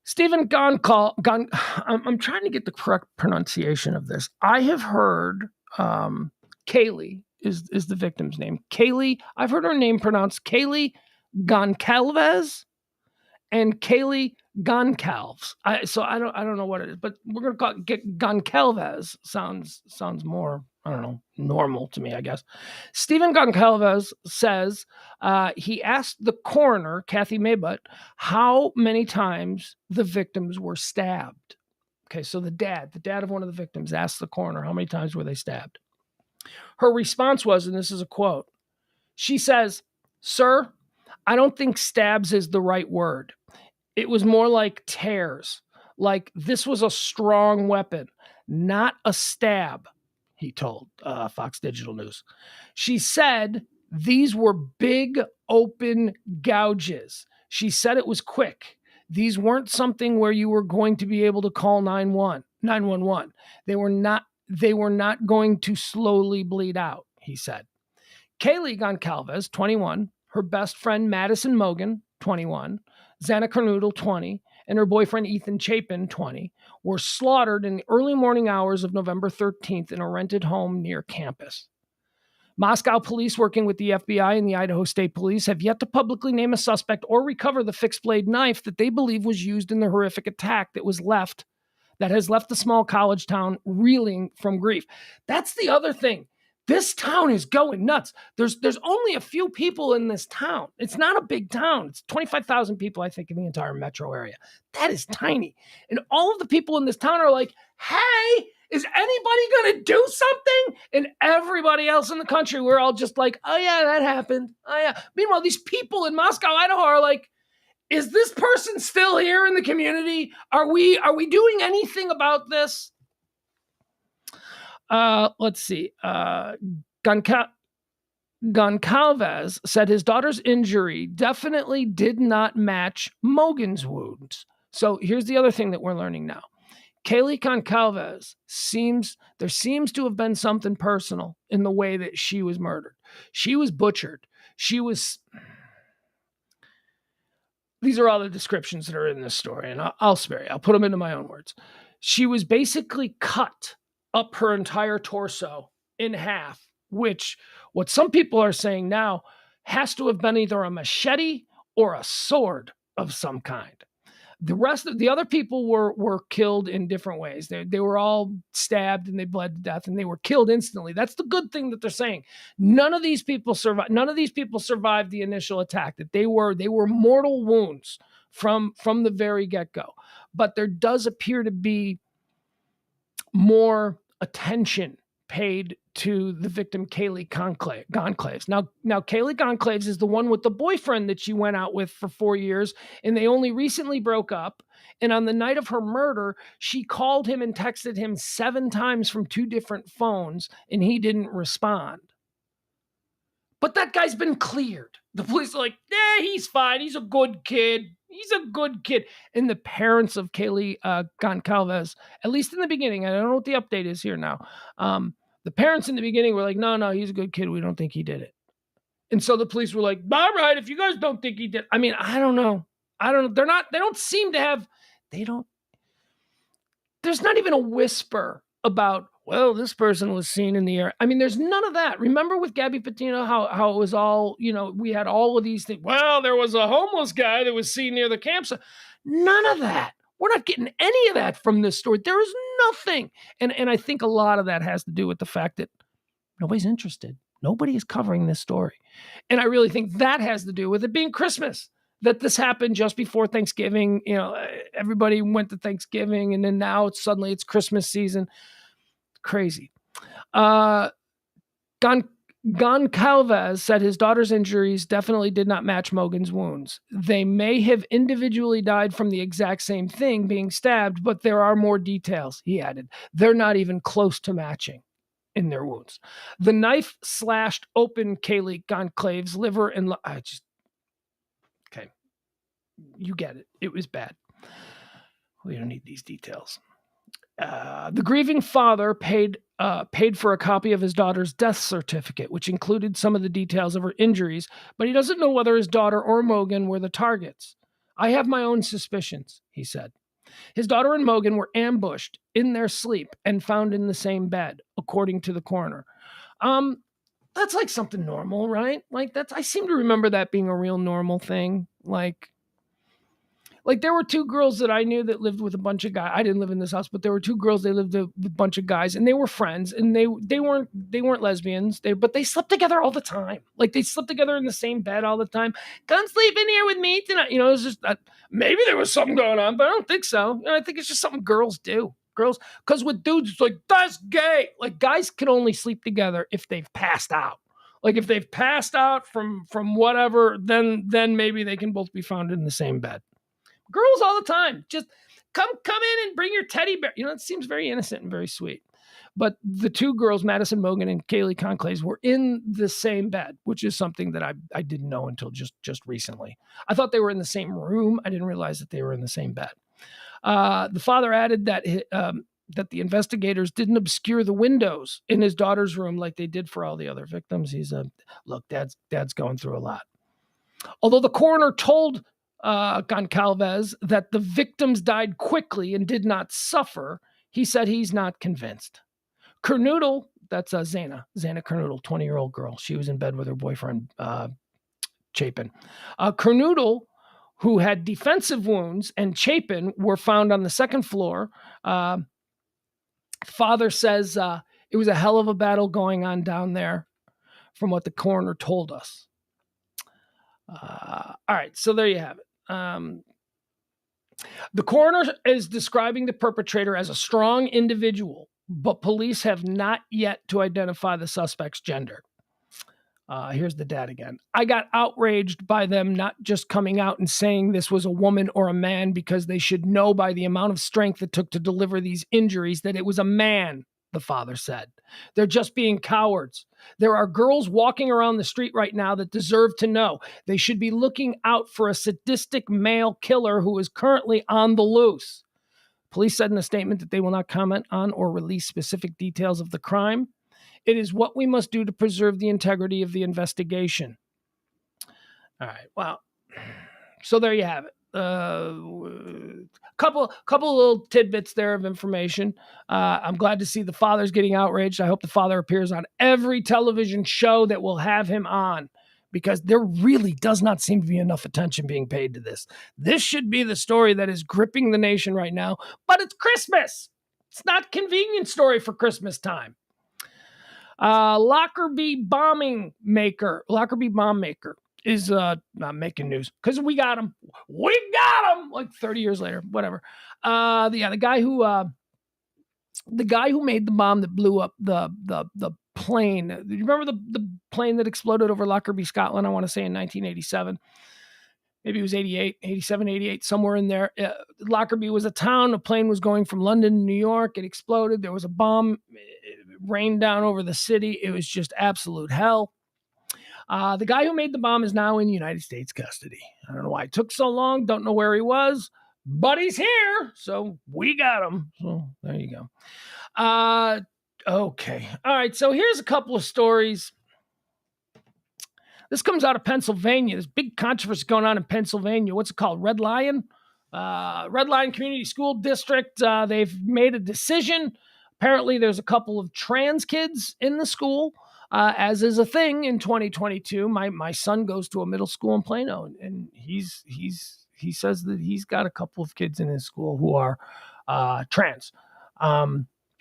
Stephen Gonkal, I'm trying to get the correct pronunciation of this. I have heard Kaylee is the victim's name. Kaylee, I've heard her name pronounced Kaylee Goncalves and Kaylee Goncalves. So I don't know what it is, but we're gonna call it Goncalves. Sounds more, I don't know, normal to me, I guess. Stephen Goncalves says he asked the coroner, Kathy Maybutt, how many times the victims were stabbed. Okay, so the dad of one of the victims asked the coroner how many times were they stabbed. Her response was, and this is a quote, she says, "Sir, I don't think stabs is the right word. It was more like tears. Like this was a strong weapon, not a stab," he told Fox Digital News. She said these were big open gouges. She said it was quick. These weren't something where you were going to be able to call 911. They were not going to slowly bleed out, he said. Kaylee Goncalves, 21, her best friend Madison Mogan, 21, Xana Carnoodle, 20, and her boyfriend Ethan Chapin, 20, were slaughtered in the early morning hours of November 13th in a rented home near campus. Moscow police, working with the FBI and the Idaho State Police, have yet to publicly name a suspect or recover the fixed-blade knife that they believe was used in the horrific attack that has left the small college town reeling from grief. That's the other thing. This town is going nuts. There's only a few people in this town. It's not a big town. It's 25,000 people, I think, in the entire metro area. That is tiny. And all of the people in this town are like, hey, is anybody going to do something? And everybody else in the country, we're all just like, oh yeah, that happened. Oh yeah. Meanwhile, these people in Moscow, Idaho are like, is this person still here in the community? Are we doing anything about this? Let's see. Goncalves said his daughter's injury definitely did not match Mogan's wounds. So here's the other thing that we're learning now. Kaylee Goncalves seems to have been something personal in the way that she was murdered. She was butchered. These are all the descriptions that are in this story, and I'll spare you. I'll put them into my own words. She was basically cut up her entire torso in half, which what some people are saying now has to have been either a machete or a sword of some kind. The rest of the other people were killed in different ways. They were all stabbed and they bled to death and they were killed instantly. That's the good thing that they're saying. None of these people survived the initial attack. That they were mortal wounds from the very get-go. But there does appear to be more attention paid to the victim, Kaylee Goncalves. Now Kaylee Goncalves is the one with the boyfriend that she went out with for 4 years, and they only recently broke up. And on the night of her murder, she called him and texted him 7 times from 2 different phones, and he didn't respond. But that guy's been cleared. The police are like, yeah, he's fine. He's a good kid. He's a good kid. And the parents of Kaylee Goncalves, at least in the beginning, I don't know what the update is here now. The parents in the beginning were like, no, he's a good kid. We don't think he did it. And so the police were like, all right, if you guys don't think he did. I mean, I don't know. They don't seem to have, there's not even a whisper about, well, this person was seen in the air. I mean, there's none of that. Remember with Gabby Petito, how it was all, we had all of these things. Well, there was a homeless guy that was seen near the campsite. None of that. We're not getting any of that from this story. There is nothing. And I think a lot of that has to do with the fact that nobody's interested. Nobody is covering this story. And I really think that has to do with it being Christmas, that this happened just before Thanksgiving. Everybody went to Thanksgiving, and then now suddenly it's Christmas season. Crazy. Goncalves said his daughter's injuries definitely did not match Mogan's wounds. They may have individually died from the exact same thing, being stabbed, but there are more details, he added. They're not even close to matching in their wounds. The knife slashed open Kaylee Goncalves' liver and okay. You get it. It was bad. We don't need these details. The grieving father paid for a copy of his daughter's death certificate, which included some of the details of her injuries, but he doesn't know whether his daughter or Mogan were the targets. I have my own suspicions, he said. His daughter and Mogan were ambushed in their sleep and found in the same bed, according to the coroner. That's like something normal, right? Like I seem to remember that being a real normal thing. Like there were two girls that I knew that lived with a bunch of guys. I didn't live in this house, but there were two girls. They lived with a bunch of guys, and they were friends, and they weren't lesbians. But they slept together all the time. Like they slept together in the same bed all the time. Come sleep in here with me tonight. It was just maybe there was something going on, but I don't think so. I think it's just something girls do. Girls, because with dudes, it's like that's gay. Like guys can only sleep together if they've passed out. Like if they've passed out from whatever, then maybe they can both be found in the same bed. Girls all the time, just come in and bring your teddy bear. It seems very innocent and very sweet. But the two girls, Madison Mogan and Kaylee Goncalves, were in the same bed, which is something that I didn't know until just recently. I thought they were in the same room. I didn't realize that they were in the same bed. The father added that that the investigators didn't obscure the windows in his daughter's room like they did for all the other victims. He's look, dad's going through a lot. Although the coroner told Goncalves that the victims died quickly and did not suffer, he said he's not convinced. Kernoodle, that's Xana Kernoodle, 20-year-old girl. She was in bed with her boyfriend, Chapin. Kernoodle, who had defensive wounds, and Chapin were found on the second floor. Father says it was a hell of a battle going on down there from what the coroner told us. All right, so there you have it. The coroner is describing the perpetrator as a strong individual, but police have not yet to identify the suspect's gender. Here's the dad again. I got outraged by them not just coming out and saying this was a woman or a man, because they should know by the amount of strength it took to deliver these injuries that it was a man, the father said. They're just being cowards. There are girls walking around the street right now that deserve to know. They should be looking out for a sadistic male killer who is currently on the loose. Police said in a statement that they will not comment on or release specific details of the crime. It is what we must do to preserve the integrity of the investigation. All right. Well, so there you have it. Couple little tidbits there of information. I'm glad to see the father's getting outraged. I hope the father appears on every television show that will have him on, because there really does not seem to be enough attention being paid to this. This should be the story that is gripping the nation right now, but it's Christmas. It's not a convenient story for Christmas time. Lockerbie bomb maker is not making news because we got him. We got him like 30 years later, whatever. The guy who made the bomb that blew up the plane. Do you remember the plane that exploded over Lockerbie, Scotland? I want to say in 1987. Maybe it was 87, 88, somewhere in there. Lockerbie was a town. A plane was going from London to New York. It exploded. There was a bomb. It rained down over the city. It was just absolute hell. The guy who made the bomb is now in United States custody. I don't know why it took so long. Don't know where he was, but he's here. So we got him. So there you go. Okay. All right. So here's a couple of stories. This comes out of Pennsylvania. There's big controversy going on in Pennsylvania. What's it called? Red Lion? Red Lion Community School District. They've made a decision. Apparently, there's a couple of trans kids in the school, as is a thing in 2022. My son goes to a middle school in Plano, and he says that he's got a couple of kids in his school who are trans.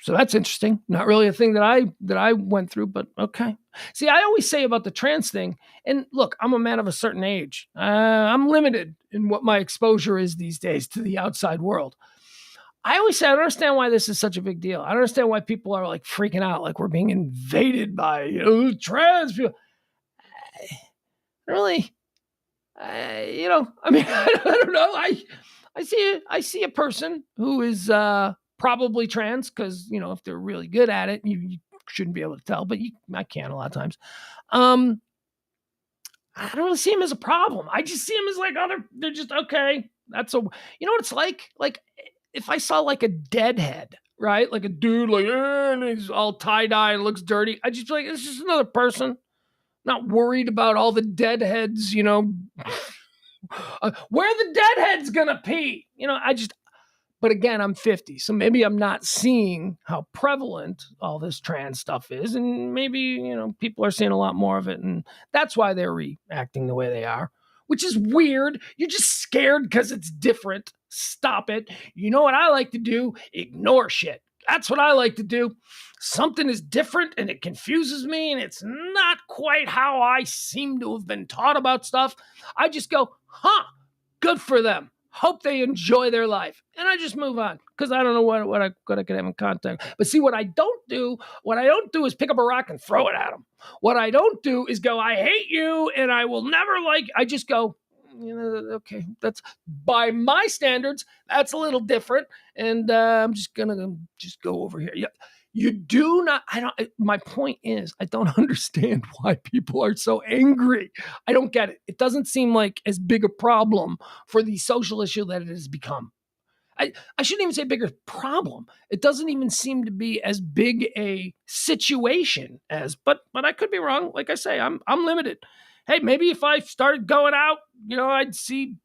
So that's interesting. Not really a thing that I went through, but okay. See, I always say about the trans thing, and look, I'm a man of a certain age. I'm limited in what my exposure is these days to the outside world. I always say I don't understand why this is such a big deal. I don't understand why people are like freaking out, like we're being invaded by trans people. Really, I mean, I don't know. I see a person who is probably trans because if they're really good at it, you shouldn't be able to tell, but I can a lot of times. I don't really see him as a problem. I just see him as like they're just okay. That's what it's like. Like if I saw like a deadhead, right? Like a dude like and he's all tie-dye and looks dirty. I just feel like it's just another person. Not worried about all the deadheads, where the deadhead's gonna pee. But again, I'm 50, so maybe I'm not seeing how prevalent all this trans stuff is. And maybe, people are seeing a lot more of it. And that's why they're reacting the way they are, which is weird. You're just scared because it's different. Stop it. You know what I like to do? Ignore shit. That's what I like to do. Something is different and it confuses me and it's not quite how I seem to have been taught about stuff. I just go, good for them. Hope they enjoy their life. And I just move on because I don't know what I could have in contact. But see, what I don't do is pick up a rock and throw it at them. What I don't do is go, I hate you and I will never I just go, okay, that's by my standards, that's a little different. And I'm just going to just go over here. Yeah. You do not, my point is, I don't understand why people are so angry. I don't get it. It doesn't seem like as big a problem for the social issue that it has become. I shouldn't even say bigger problem. It doesn't even seem to be as big a situation as, but I could be wrong. Like I say, I'm limited. Hey, maybe if I started going out, I'd see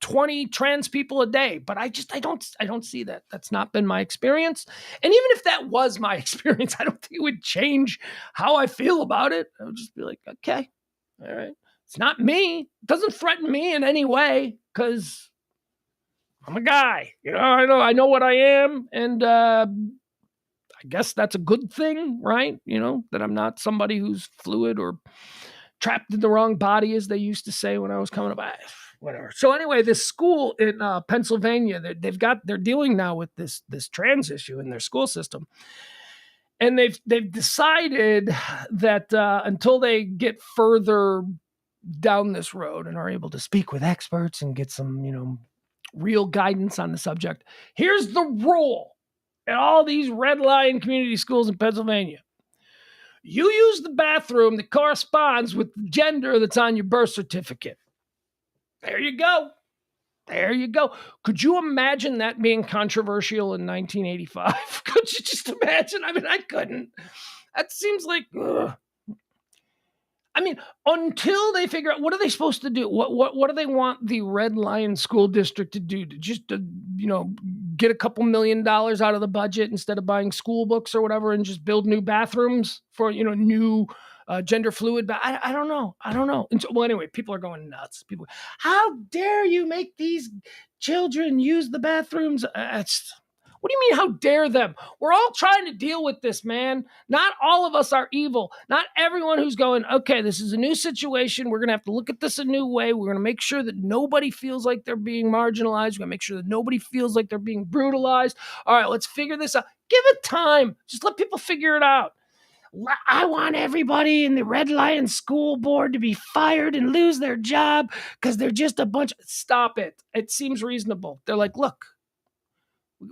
20 trans people a day, but I don't see that. That's not been my experience. And even if that was my experience, I don't think it would change how I feel about it. I would just be like, okay, all right. It's not me. It doesn't threaten me in any way because I'm a guy. I know what I am. And I guess that's a good thing, right? That I'm not somebody who's fluid or trapped in the wrong body, as they used to say when I was coming up. Whatever. So anyway, this school in Pennsylvania, they're dealing now with this trans issue in their school system, and they've decided that until they get further down this road and are able to speak with experts and get some real guidance on the subject, here's the rule at all these Red Lion community schools in Pennsylvania: you use the bathroom that corresponds with the gender that's on your birth certificate. There you go. Could you imagine that being controversial in 1985? Could you just imagine? I mean, I couldn't. That seems like, ugh. I mean, until they figure out what are they supposed to do? What do they want the Red Lion School District to do? To just get a couple $1 million out of the budget instead of buying school books or whatever, and just build new bathrooms for new gender fluid. But I don't know. Well, anyway, people are going nuts. People, how dare you make these children use the bathrooms? What do you mean, how dare them? We're all trying to deal with this, man. Not all of us are evil. Not everyone who's going, okay, this is a new situation. We're going to have to look at this a new way. We're going to make sure that nobody feels like they're being marginalized. We're going to make sure that nobody feels like they're being brutalized. All right, let's figure this out. Give it time. Just let people figure it out. I want everybody in the Red Lion School Board to be fired and lose their job because they're just a bunch. Stop it. It seems reasonable. They're like, look,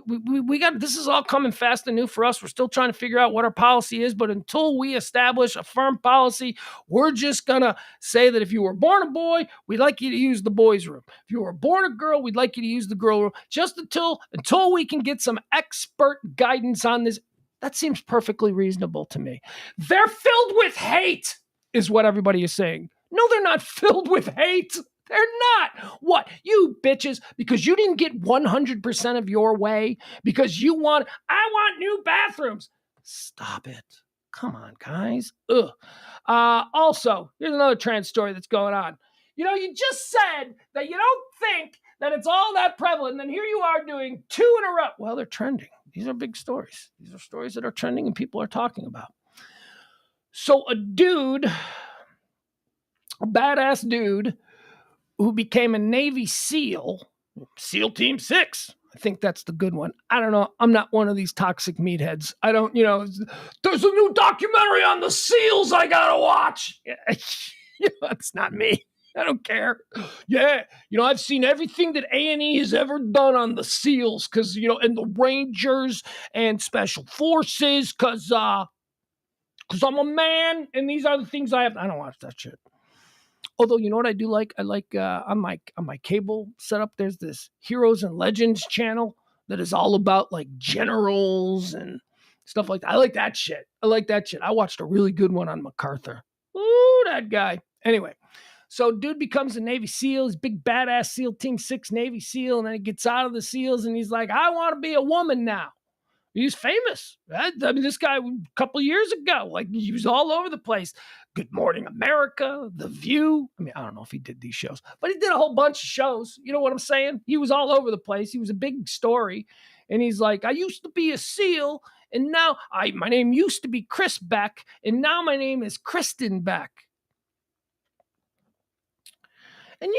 We got, this is all coming fast and new for us. We're still trying to figure out what our policy is, but until we establish a firm policy, we're just gonna say that if you were born a boy, we'd like you to use the boys' room. If you were born a girl, we'd like you to use the girl room. Just until we can get some expert guidance on this. That seems perfectly reasonable to me. They're filled with hate, is what everybody is saying. No, they're not filled with hate. They're not. What? You bitches, because you didn't get 100% of your way, because I want new bathrooms. Stop it. Come on, guys. Ugh. Also, here's another trans story that's going on. You just said that you don't think that it's all that prevalent, and then here you are doing 2 in a row. Well, they're trending. These are big stories. These are stories that are trending and people are talking about. So a badass dude, who became a Navy SEAL, SEAL Team 6. I think that's the good one. I don't know. I'm not one of these toxic meatheads. I don't, there's a new documentary on the SEALs I gotta watch. It's not me. I don't care. Yeah, I've seen everything that A&E has ever done on the SEALs, because, and the Rangers and Special Forces, because I'm a man, and these are the things I have. I don't watch that shit. Although, you know what I do like? I like on my cable setup, there's this Heroes and Legends channel that is all about like generals and stuff like that. I like that shit. I watched a really good one on MacArthur. Ooh, that guy. Anyway, so dude becomes a Navy SEAL. He's big badass SEAL Team 6 Navy SEAL. And then he gets out of the SEALs and he's like, I want to be a woman now. He's famous. I mean, this guy a couple of years ago, like he was all over the place. Good Morning America, The View. I mean, I don't know if he did these shows, but he did a whole bunch of shows. You know what I'm saying? He was all over the place. He was a big story. And he's like, I used to be a SEAL, and now my name used to be Chris Beck, and now my name is Kristen Beck. And,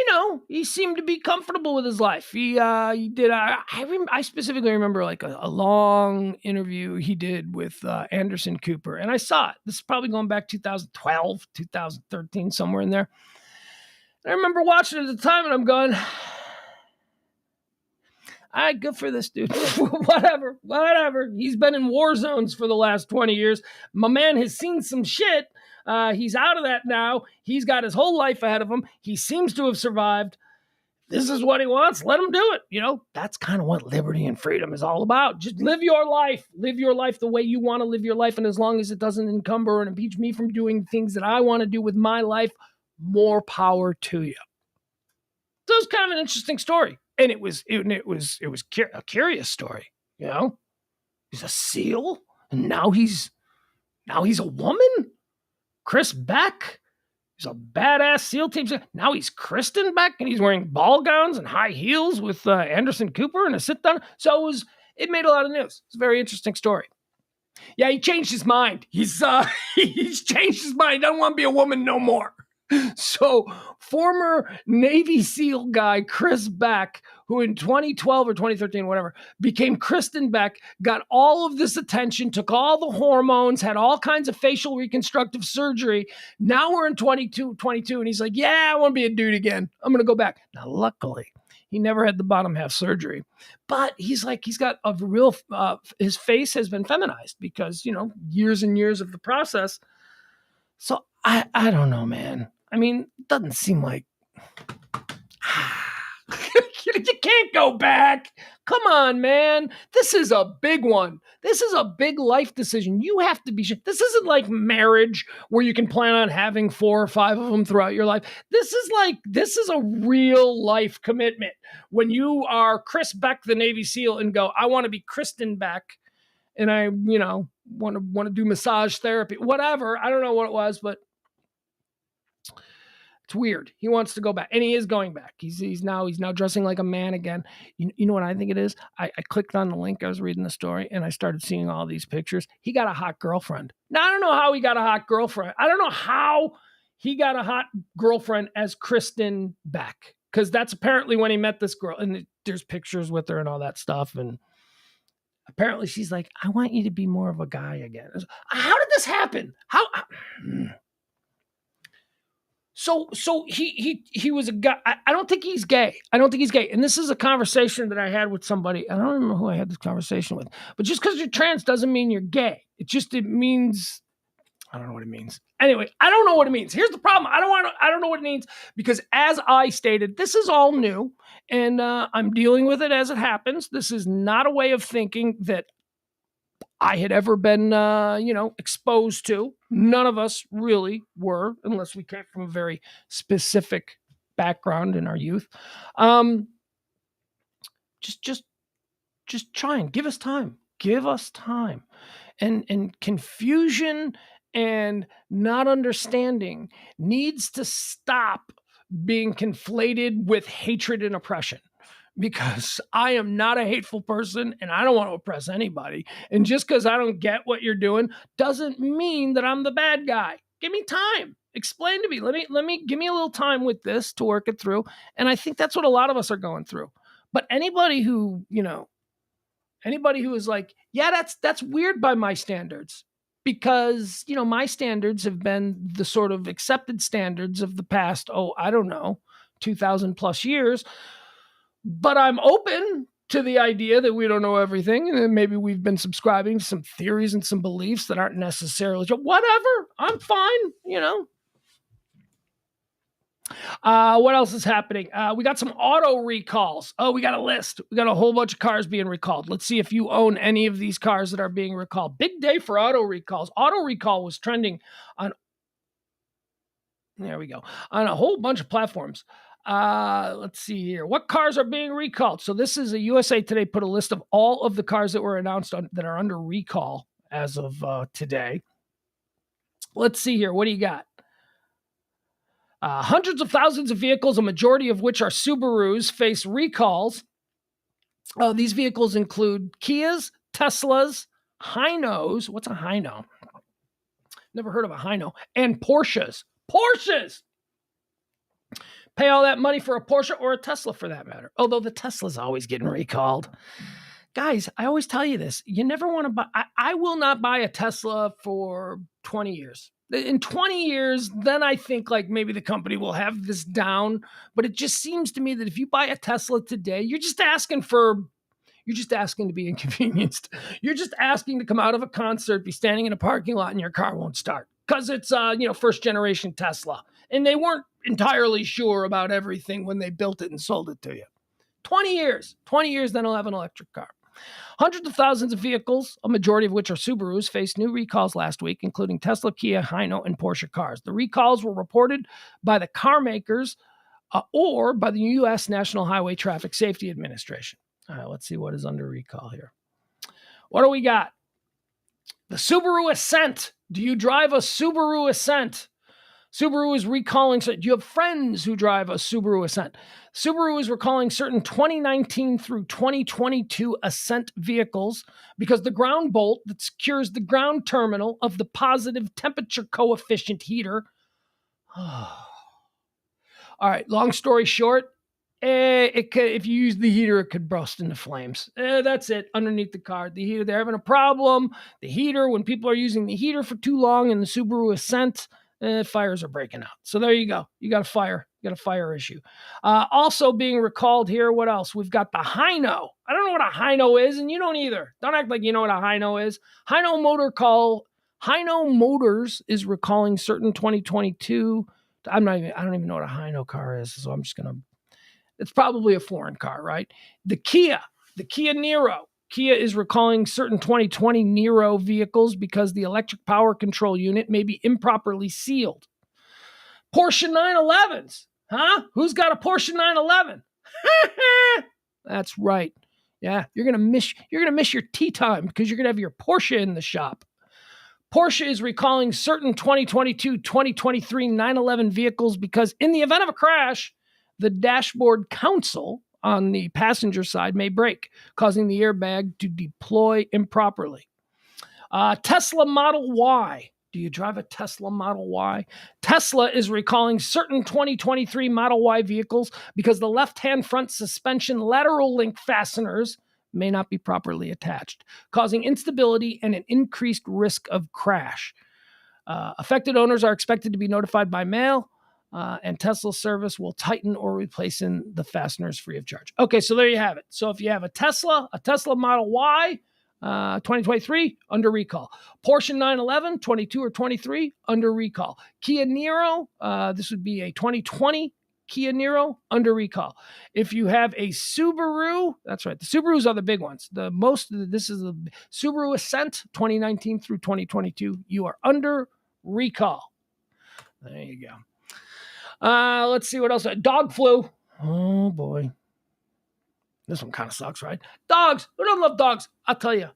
he seemed to be comfortable with his life. He did, I specifically remember like a long interview he did with Anderson Cooper. And I saw it. This is probably going back 2012, 2013, somewhere in there. And I remember watching it at the time and I'm going, all right, good for this dude. Whatever. He's been in war zones for the last 20 years. My man has seen some shit. He's out of that now. He's got his whole life ahead of him. He seems to have survived. This is what he wants. Let him do it. That's kind of what liberty and freedom is all about. Just live your life. Live your life the way you want to live your life. And as long as it doesn't encumber and impede me from doing things that I want to do with my life, more power to you. So it was kind of an interesting story. And it was a curious story. He's a SEAL, and now he's a woman. Chris Beck, he's a badass SEAL Team. Now he's Kristen Beck, and he's wearing ball gowns and high heels with Anderson Cooper and a sit down. So it made a lot of news. It's a very interesting story. Yeah, he changed his mind. He's changed his mind. He doesn't want to be a woman no more. So former Navy SEAL guy Chris Beck, who in 2012 or 2013, whatever, became Kristen Beck, got all of this attention, took all the hormones, had all kinds of facial reconstructive surgery. Now we're in 22, and he's like, yeah, I want to be a dude again. I'm going to go back. Now, luckily, he never had the bottom half surgery, but he's got a real, his face has been feminized because, years and years of the process. So I don't know, man. I mean, it doesn't seem like you can't go back. Come on, man. This is a big one. This is a big life decision. You have to be. This isn't like marriage where you can plan on having 4 or 5 of them throughout your life. This is a real life commitment. When you are Chris Beck, the Navy SEAL, and go, I want to be Kristen Beck, and I, want to do massage therapy, whatever. I don't know what it was, but it's weird. He wants to go back, and he is going back. He's now dressing like a man again. You know what I think it is? I clicked on the link. I was reading the story, and I started seeing all these pictures. He got a hot girlfriend. Now, I don't know how he got a hot girlfriend. I don't know how he got a hot girlfriend as Kristen Beck, because that's apparently when he met this girl, and there's pictures with her and all that stuff, and apparently she's like, I want you to be more of a guy again. How did this happen? How So he was a guy. I don't think he's gay. I don't think he's gay. And this is a conversation that I had with somebody. I don't remember who I had this conversation with. But just because you're trans doesn't mean you're gay. It means I don't know what it means. Anyway, I don't know what it means. Here's the problem. I don't know what it means because as I stated, this is all new and I'm dealing with it as it happens. This is not a way of thinking that I had ever been, exposed to. None of us really were, unless we came from a very specific background in our youth. Just try and give us time. Give us time. And confusion and not understanding needs to stop being conflated with hatred and oppression because I am not a hateful person and I don't want to oppress anybody. And just because I don't get what you're doing doesn't mean that I'm the bad guy. Give me time. Explain to me. Give me a little time with this to work it through. And I think that's what a lot of us are going through. But anybody who is like, yeah, that's weird by my standards because, my standards have been the sort of accepted standards of the past, 2,000 plus years. But I'm open to the idea that we don't know everything and that maybe we've been subscribing to some theories and some beliefs that aren't necessarily whatever. I'm fine. What else is happening? We got some auto recalls. Oh, we got a list. We got a whole bunch of cars being recalled. Let's see if you own any of these cars that are being recalled. Big day for auto recalls. Auto recall was trending on, there we go, on a whole bunch of platforms. Let's see here. What cars are being recalled? So this is a USA Today put a list of all of the cars that were announced that are under recall as of today. Let's see here. What do you got? Hundreds of thousands of vehicles, a majority of which are Subarus, face recalls. These vehicles include Kias, Teslas, Hynos. What's a Hyno? Never heard of a Hyno. And Porsches. Porsches! Pay all that money for a Porsche or a Tesla for that matter. Although the Tesla's always getting recalled. Guys, I always tell you this. You never want to buy. I will not buy a Tesla for 20 years. In 20 years, then I think like maybe the company will have this down. But it just seems to me that if you buy a Tesla today, you're just asking to be inconvenienced. You're just asking to come out of a concert, be standing in a parking lot, and your car won't start because it's first generation Tesla, and they weren't entirely sure about everything when they built it and sold it to you. 20 years, then I'll have an electric car. Hundreds of thousands of vehicles, a majority of which are Subarus, faced new recalls last week, including Tesla, Kia, Hyno, and Porsche cars. The recalls were reported by the car makers or by the U.S. National Highway Traffic Safety Administration. All right, let's see what is under recall here. What do we got? The Subaru Ascent. Do you drive a Subaru Ascent? Subaru is recalling. Do you have friends who drive a Subaru Ascent? Subaru is recalling certain 2019 through 2022 Ascent vehicles because the ground bolt that secures the ground terminal of the positive temperature coefficient heater. All right, long story short, if you use the heater, it could burst into flames. That's it. Underneath the car, the heater, they're having a problem. The heater, when people are using the heater for too long in the Subaru Ascent, fires are breaking out. So there you go. You got a fire. You got a fire issue. Also being recalled here, what else? We've got the Hyno. I don't know what a Hyno is, and you don't either. Don't act like you know what a Hyno is. Hyno Motors is recalling certain 2022. I don't even know what a Hyno car is, so I'm just going to. It's probably a foreign car, right? The Kia Niro. Kia is recalling certain 2020 Niro vehicles because the electric power control unit may be improperly sealed. Porsche 911s. Huh? Who's got a Porsche 911? That's right. Yeah, you're gonna miss your tea time because you're gonna have your Porsche in the shop. Porsche is recalling certain 2022, 2023 911 vehicles because in the event of a crash, the dashboard console on the passenger side may break, causing the airbag to deploy improperly. Tesla Model Y. Do you drive a Tesla Model Y? Tesla is recalling certain 2023 Model Y vehicles because the left-hand front suspension lateral link fasteners may not be properly attached, causing instability and an increased risk of crash. Affected owners are expected to be notified by mail. and Tesla service will tighten or replace in the fasteners free of charge. Okay, so there you have it. So if you have a Tesla Model Y, 2023, under recall. Porsche 911, 22 or 23, under recall. Kia Niro, this would be a 2020 Kia Niro, under recall. If you have a Subaru, that's right, the Subarus are the big ones. This is the Subaru Ascent, 2019 through 2022, you are under recall. There you go. Let's see what else. Dog flu. Oh boy. This one kind of sucks, right? Dogs. Who don't love dogs? I'll tell you.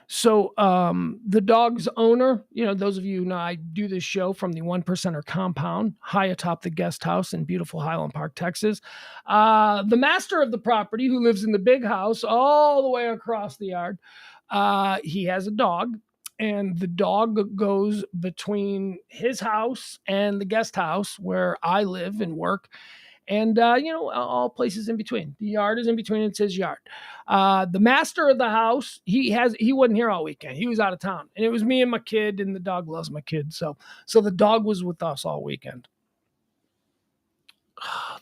So the dog's owner, those of you who know, I do this show from the 1%er compound, high atop the guest house in beautiful Highland Park, Texas. The master of the property, who lives in the big house all the way across the yard, he has a dog. And the dog goes between his house and the guest house where I live and work. And, all places in between. The yard is in between. It's his yard. The master of the house, he wasn't here all weekend. He was out of town. And it was me and my kid, and the dog loves my kid. So the dog was with us all weekend.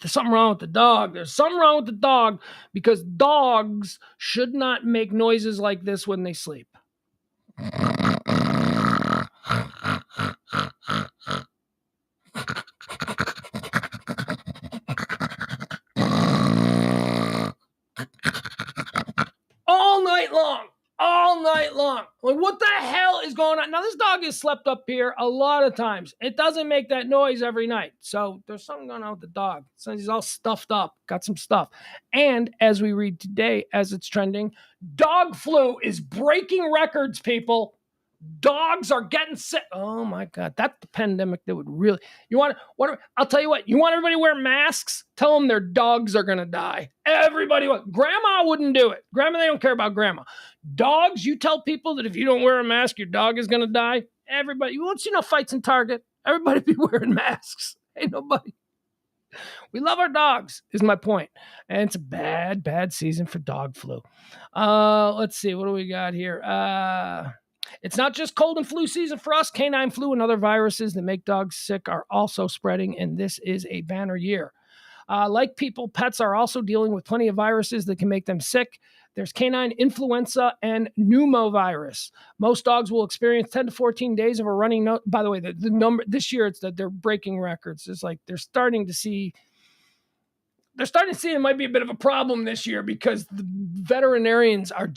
There's something wrong with the dog. There's something wrong with the dog, because dogs should not make noises like this when they sleep. All night long. Like, what the hell is going on? Now, this dog has slept up here a lot of times. It doesn't make that noise every night. So there's something going on with the dog. So he's all stuffed up, got some stuff. And as we read today, as it's trending, dog flu is breaking records, people. Dogs are getting sick. Oh my God. That's the pandemic that would really, I'll tell you what, you want everybody to wear masks? Tell them their dogs are going to die. Everybody, grandma wouldn't do it. Grandma, they don't care about grandma. Dogs, you tell people that if you don't wear a mask, your dog is going to die. Everybody, you won't see no fights in Target. Everybody be wearing masks. Ain't nobody. We love our dogs, is my point. And it's a bad, bad season for dog flu. Let's see. What do we got here? It's not just cold and flu season for us. Canine flu and other viruses that make dogs sick are also spreading, and this is a banner year. Like people, pets are also dealing with plenty of viruses that can make them sick. There's canine influenza and pneumovirus. Most dogs will experience 10 to 14 days of a running nose. By the way, the number this year, it's that they're breaking records. It's like they're starting to see it might be a bit of a problem this year, because the veterinarians are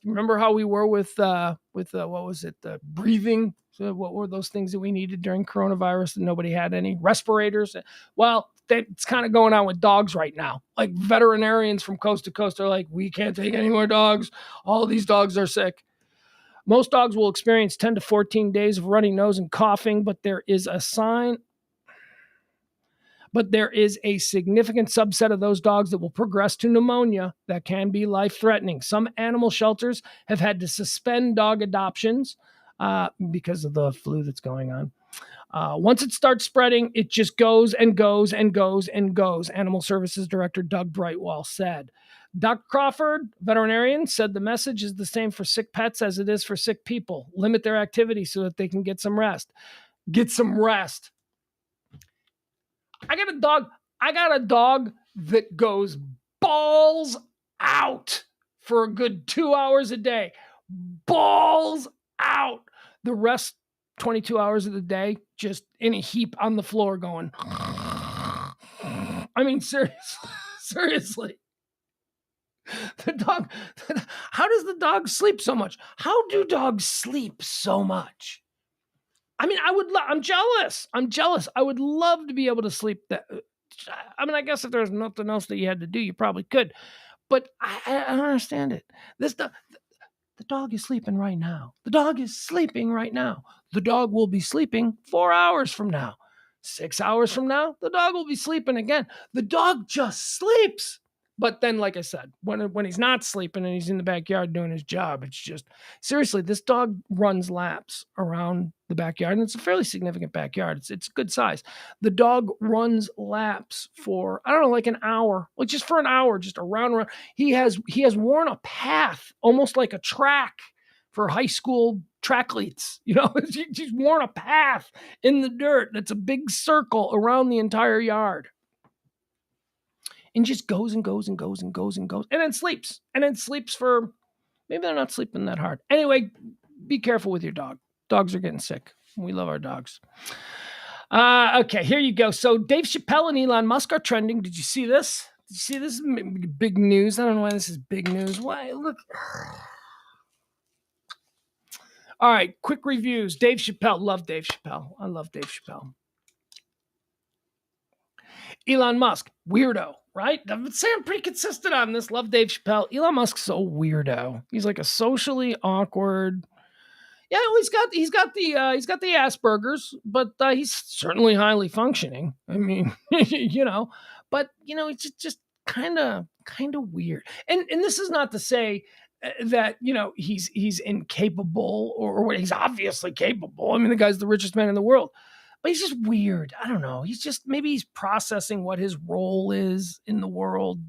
remember how we were with what was it? The breathing. So what were those things that we needed during coronavirus and nobody had any? Respirators. Well, it's kind of going on with dogs right now. Like, veterinarians from coast to coast are like, we can't take any more dogs. All these dogs are sick. Most dogs will experience 10 to 14 days of runny nose and coughing, but there is a significant subset of those dogs that will progress to pneumonia that can be life-threatening. Some animal shelters have had to suspend dog adoptions because of the flu that's going on. Once it starts spreading, it just goes and goes and goes and goes, Animal Services Director Doug Brightwell said. Dr. Crawford, veterinarian, said the message is the same for sick pets as it is for sick people. Limit their activity so that they can get some rest. Get some rest. I got a dog that goes balls out for a good 2 hours a day. Balls out. The rest 22 hours of the day, just in a heap on the floor going. I mean, seriously. The dog, how does the dog sleep so much? How do dogs sleep so much? I mean, I'm jealous. I would love to be able to sleep that. I mean, I guess if there's nothing else that you had to do, you probably could. But I don't understand it. The dog is sleeping right now. The dog is sleeping right now. The dog will be sleeping 4 hours from now. 6 hours from now, the dog will be sleeping again. The dog just sleeps. But then, like I said, when he's not sleeping and he's in the backyard doing his job, it's just, seriously, this dog runs laps around the backyard, and it's a fairly significant backyard. It's good size. The dog runs laps for, I don't know, like an hour, like just for an hour, just around. He has worn a path, almost like a track for high school trackleats. She's worn a path in the dirt that's a big circle around the entire yard. And just goes and goes and goes and goes and goes. And then sleeps. And then sleeps for, maybe they're not sleeping that hard. Anyway, be careful with your dog. Dogs are getting sick. We love our dogs. Okay, here you go. So Dave Chappelle and Elon Musk are trending. Did you see this? Did you see this? Big news. I don't know why this is big news. Why? Look. All right, quick reviews. Dave Chappelle. Love Dave Chappelle. I love Dave Chappelle. Elon Musk. Weirdo, right? I'm saying pretty consistent on this. Love Dave Chappelle. Elon Musk's so weirdo. He's like a socially awkward. Yeah, well, he's got the Asperger's, but he's certainly highly functioning. I mean, but it's just kind of weird. And this is not to say that he's incapable or what. He's obviously capable. I mean, the guy's the richest man in the world, but he's just weird. I don't know. Maybe he's processing what his role is in the world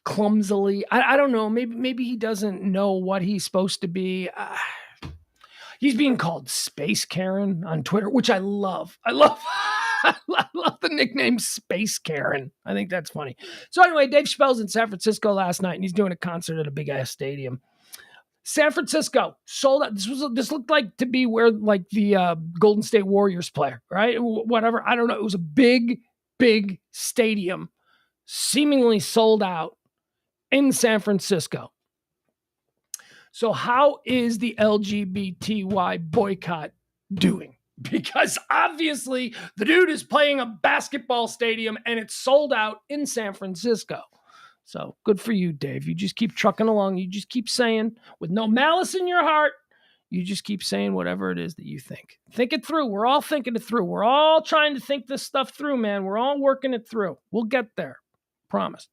clumsily. I don't know. Maybe he doesn't know what he's supposed to be. He's being called Space Karen on Twitter, which I love. I love the nickname Space Karen. I think that's funny. So anyway, Dave Chappelle's in San Francisco last night, and he's doing a concert at a big ass stadium. San Francisco sold out. This looked like to be where like the Golden State Warriors play, right? Whatever. I don't know. It was a big stadium, seemingly sold out in San Francisco. So how is the LGBTY boycott doing? Because obviously the dude is playing a basketball stadium and it's sold out in San Francisco. So good for you, Dave. You just keep trucking along. You just keep saying, with no malice in your heart, you just keep saying whatever it is that you think. Think it through. We're all thinking it through. We're all trying to think this stuff through, man. We're all working it through. We'll get there. Promise.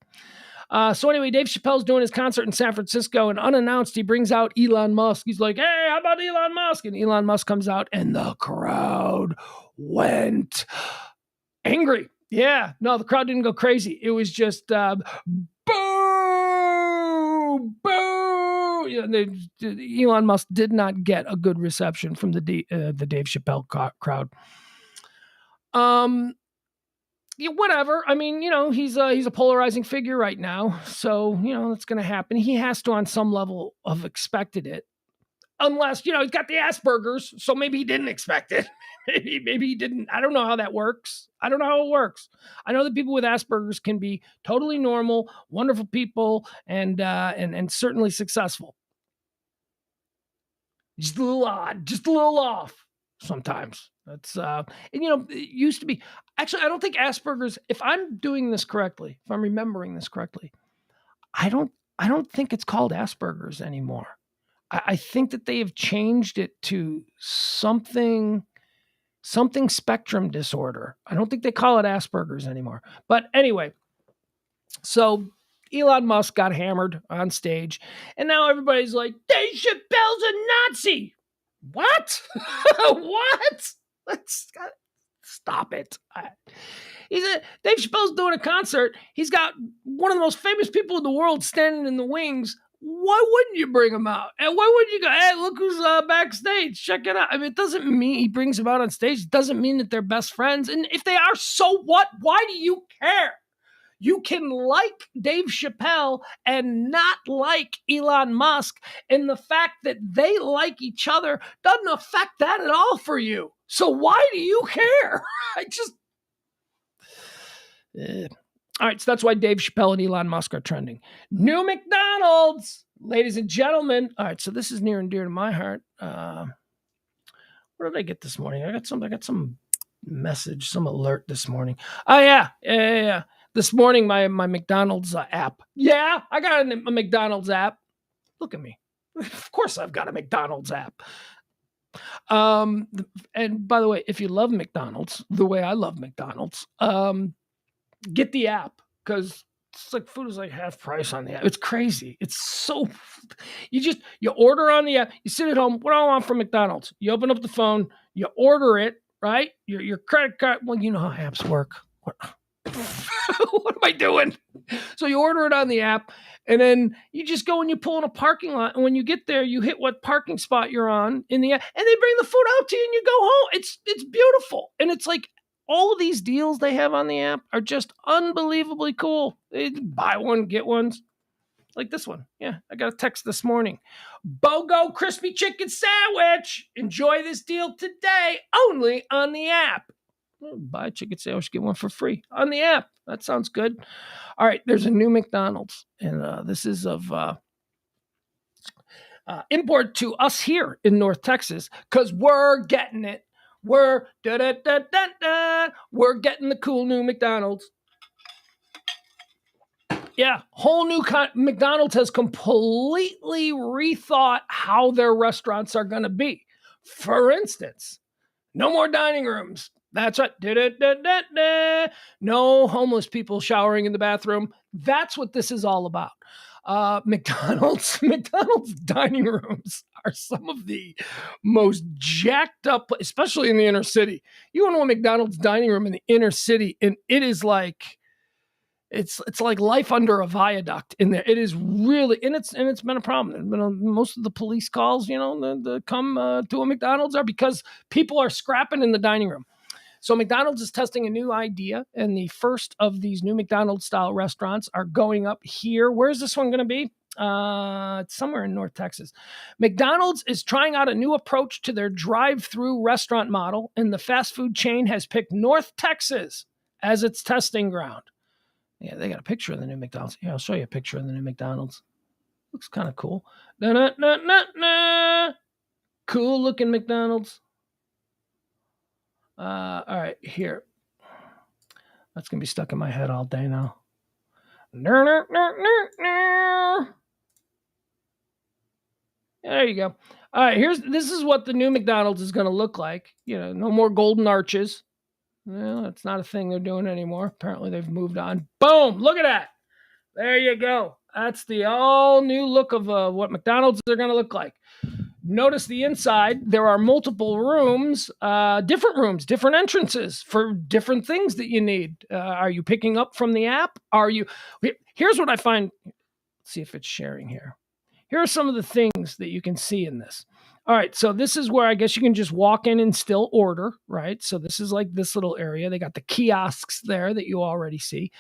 So anyway, Dave Chappelle's doing his concert in San Francisco, and unannounced, he brings out Elon Musk. He's like, hey, how about Elon Musk? And Elon Musk comes out, and the crowd went angry. Yeah, no, the crowd didn't go crazy. It was just boo, boo. Elon Musk did not get a good reception from the Dave Chappelle crowd. Yeah, whatever. I mean, he's a polarizing figure right now. So, that's going to happen. He has to, on some level, have expected it. Unless, he's got the Asperger's, so maybe he didn't expect it. maybe he didn't. I don't know how that works. I don't know how it works. I know that people with Asperger's can be totally normal, wonderful people, and certainly successful. Just a little odd, just a little off sometimes. That's it used to be. Actually, I don't think Asperger's, if I'm doing this correctly, if I'm remembering this correctly, I don't think it's called Asperger's anymore. I think that they have changed it to something spectrum disorder. I don't think they call it Asperger's anymore. But anyway, so Elon Musk got hammered on stage, and now everybody's like, Dave Chappelle's a Nazi. What? What? Let's stop it. Dave Chappelle's doing a concert. He's got one of the most famous people in the world standing in the wings. Why wouldn't you bring him out? And why wouldn't you go, hey, look who's backstage. Check it out. I mean, it doesn't mean he brings him out on stage. It doesn't mean that they're best friends. And if they are, so what? Why do you care? You can like Dave Chappelle and not like Elon Musk. And the fact that they like each other doesn't affect that at all for you. So why do you care? All right, so that's why Dave Chappelle and Elon Musk are trending. New McDonald's, ladies and gentlemen. All right, so this is near and dear to my heart. What did I get this morning? I got some message, some alert this morning. Oh, yeah. This morning, my McDonald's app. Yeah, I got a McDonald's app. Look at me. Of course I've got a McDonald's app. And by the way, if you love McDonald's the way I love McDonald's, get the app, because it's like food is like half price on the app. It's crazy. It's so, you order on the app, you sit at home. What do I want from McDonald's? You open up the phone, you order it, right? Your credit card. Well, you know how apps work. What am I doing? So you order it on the app, And then you just go and you pull in a parking lot. And when you get there, you hit what parking spot you're on and they bring the food out to you and you go home. It's beautiful. And it's like all of these deals they have on the app are just unbelievably cool. They buy one, get ones. Like this one. Yeah, I got a text this morning. BOGO crispy chicken sandwich. Enjoy this deal today only on the app. Buy a chicken sandwich, get one for free on the app. That sounds good. All right, there's a new McDonald's, and this is of import to us here in North Texas because we're getting it. We're getting the cool new McDonald's. Yeah, whole new McDonald's has completely rethought how their restaurants are going to be. For instance, no more dining rooms. That's right. No homeless people showering in the bathroom. That's what this is all about. McDonald's dining rooms are some of the most jacked up, especially in the inner city. You go to a McDonald's dining room in the inner city, and it is like it's like life under a viaduct in there. It is really, and it's been a problem. Most of the police calls, the come to a McDonald's are because people are scrapping in the dining room. So McDonald's is testing a new idea, and the first of these new McDonald's-style restaurants are going up here. Where's this one going to be? It's somewhere in North Texas. McDonald's is trying out a new approach to their drive-through restaurant model, and the fast food chain has picked North Texas as its testing ground. Yeah, they got a picture of the new McDonald's. Yeah, I'll show you a picture of the new McDonald's. Looks kind of cool. Cool looking McDonald's. All right, here. That's going to be stuck in my head all day now. There you go. All right, this is what the new McDonald's is going to look like. No more golden arches. Well, that's not a thing they're doing anymore. Apparently they've moved on. Boom, look at that. There you go. That's the all new look of what McDonald's are going to look like. Notice the inside. There are multiple rooms, different entrances for different things that you need. Are you picking up from the app? Here's what I find. Let's see if it's sharing here. Here are some of the things that you can see in this. All right, so this is where I guess you can just walk in and still order, right? So this is like this little area. They got the kiosks there that you already see.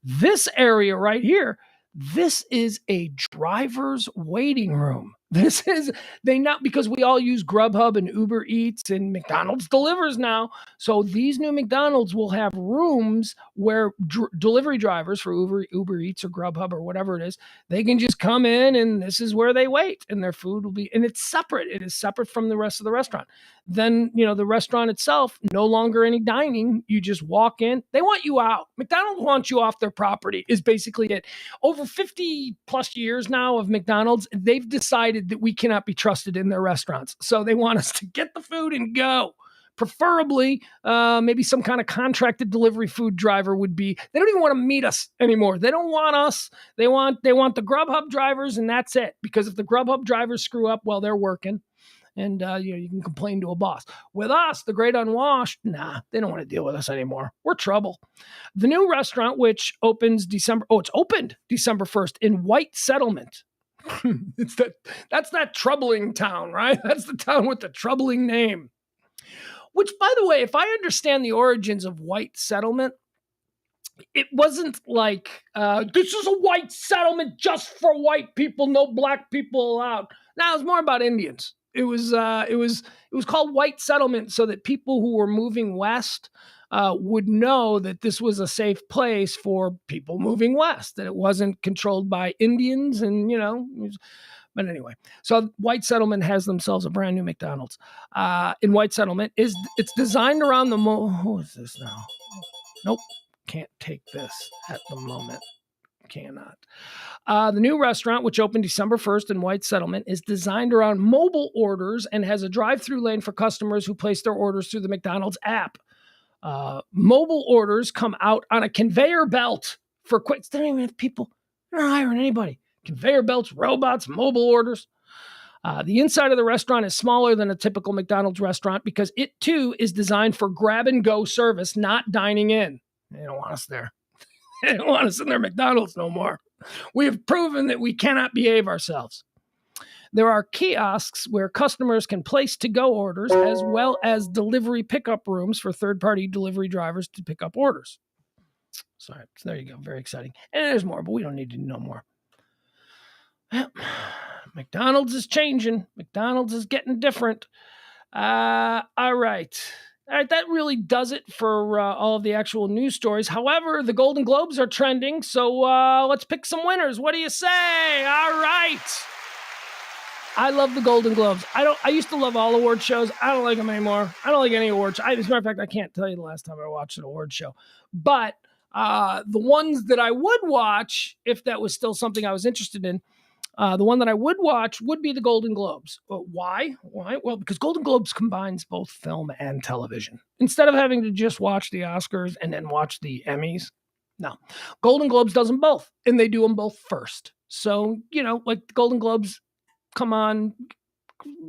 This area right here, this is a driver's waiting room. Because we all use Grubhub and Uber Eats and McDonald's delivers now. So these new McDonald's will have rooms where delivery drivers for Uber Eats or Grubhub or whatever it is, they can just come in and this is where they wait and their food will be, and it's separate. It is separate from the rest of the restaurant. Then, the restaurant itself, no longer any dining. You just walk in. They want you out. McDonald's wants you off their property is basically it. Over 50 plus years now of McDonald's, they've decided that we cannot be trusted in their restaurants. So they want us to get the food and go. Preferably, maybe some kind of contracted delivery food driver would be. They don't even want to meet us anymore. They don't want us. They want the Grubhub drivers, and that's it. Because if the Grubhub drivers screw up while they're working, and you can complain to a boss. With us, the great unwashed, nah, they don't want to deal with us anymore. We're trouble. The new restaurant, which opens it's opened December 1st in White Settlement. That's that troubling town, right? That's the town with the troubling name. Which, by the way, if I understand the origins of White Settlement, it wasn't like this is a white settlement just for white people, no black people allowed. Now it's more about Indians. It was called White Settlement so that people who were moving west would know that this was a safe place for people moving west, that it wasn't controlled by Indians, and But anyway, so White Settlement has themselves a brand new McDonald's. In White Settlement it's designed around the who is this now? Nope, can't take this at the moment. Cannot. The new restaurant, which opened December 1st in White Settlement, is designed around mobile orders and has a drive-through lane for customers who place their orders through the McDonald's app. Mobile orders come out on a conveyor belt for quick. They don't even have people. They're not hiring anybody. Conveyor belts, robots, mobile orders. The inside of the restaurant is smaller than a typical McDonald's restaurant because it, too, is designed for grab-and-go service, not dining in. They don't want us there. They don't want us in their McDonald's no more. We have proven that we cannot behave ourselves. There are kiosks where customers can place to-go orders as well as delivery pickup rooms for third-party delivery drivers to pick up orders. Sorry, so there you go. Very exciting. And there's more, but we don't need to know more. McDonald's is changing. McDonald's is getting different. All right. That really does it for all of the actual news stories. However, the Golden Globes are trending, so let's pick some winners. What do you say? All right. I love the Golden Globes. I used to love all award shows. I don't like them anymore. I don't like any award show. As a matter of fact, I can't tell you the last time I watched an award show. But the ones that I would watch, if that was still something I was interested in, the one that I would watch would be the Golden Globes. Why? Well, because Golden Globes combines both film and television. Instead of having to just watch the Oscars and then watch the Emmys, no. Golden Globes does them both, and they do them both first. So, like the Golden Globes come on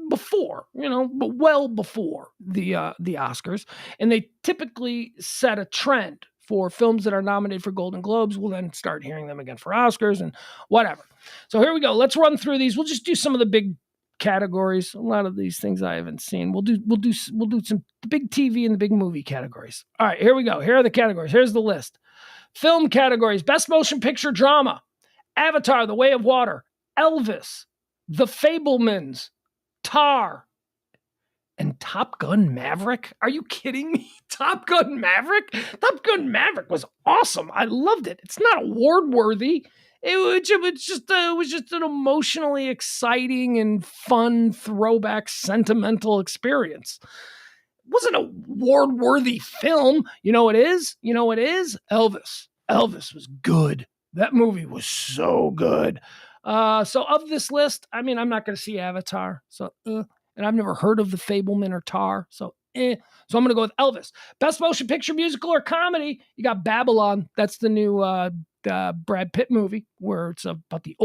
before, but well before the Oscars, and they typically set a trend for films that are nominated for Golden Globes. We'll then start hearing them again for Oscars and whatever. So here we go. Let's run through these. We'll just do some of the big categories. A lot of these things I haven't seen. We'll do some big TV and the big movie categories. All right, here we go. Here are the categories. Here's the list. Film categories: Best Motion Picture Drama, Avatar: The Way of Water, Elvis, The Fabelmans, Tar, and Top Gun Maverick. Are you kidding me? Top Gun Maverick? Top Gun Maverick was awesome. I loved it. It's not award worthy. It was just an emotionally exciting and fun throwback sentimental experience. It wasn't a award worthy film. You know what it is? Elvis. Elvis was good. That movie was so good. So of this list, I'm not going to see Avatar. And I've never heard of The Fabelman or Tar. So I'm going to go with Elvis. Best Motion Picture Musical or Comedy, you got Babylon. That's the new Brad Pitt movie where it's about the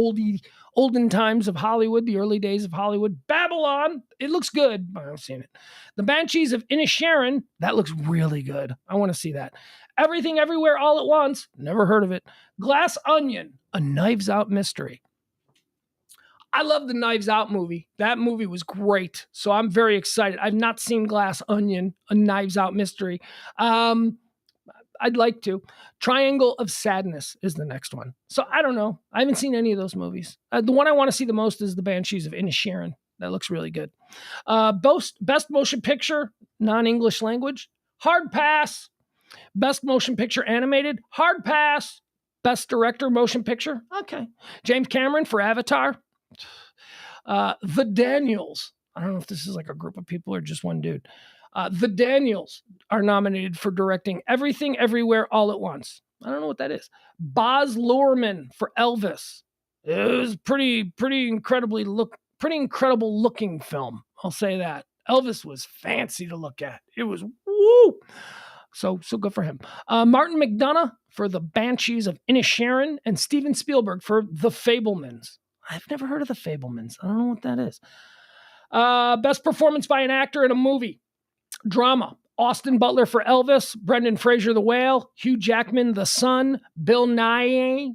olden times of Hollywood, the early days of Hollywood. Babylon, it looks good, but I haven't seen it. The Banshees of Inisherin, that looks really good. I want to see that. Everything Everywhere All at Once, never heard of it. Glass Onion, a Knives Out mystery. I love the Knives Out movie. That movie was great. So I'm very excited. I've not seen Glass Onion, a Knives Out mystery. I'd like to. Triangle of Sadness is the next one. So I don't know. I haven't seen any of those movies. The one I want to see the most is The Banshees of Inisherin. That looks really good. Best Motion Picture, non-English language. Hard pass. Best Motion Picture Animated. Hard pass. Best Director Motion Picture. Okay. James Cameron for Avatar. The Daniels. I don't know if this is like a group of people or just one dude. The Daniels are nominated for directing Everything Everywhere All at Once. I don't know what that is. Baz Luhrmann for Elvis. It was pretty incredible looking film. I'll say that. Elvis was fancy to look at. It was woo. So good for him. Martin McDonagh for The Banshees of Inisherin, and Steven Spielberg for The Fabelmans. I've never heard of The Fabelmans. I don't know what that is. Best performance by an actor in a movie. Drama. Austin Butler for Elvis, Brendan Fraser, The Whale, Hugh Jackman, The Son, Bill Nighy,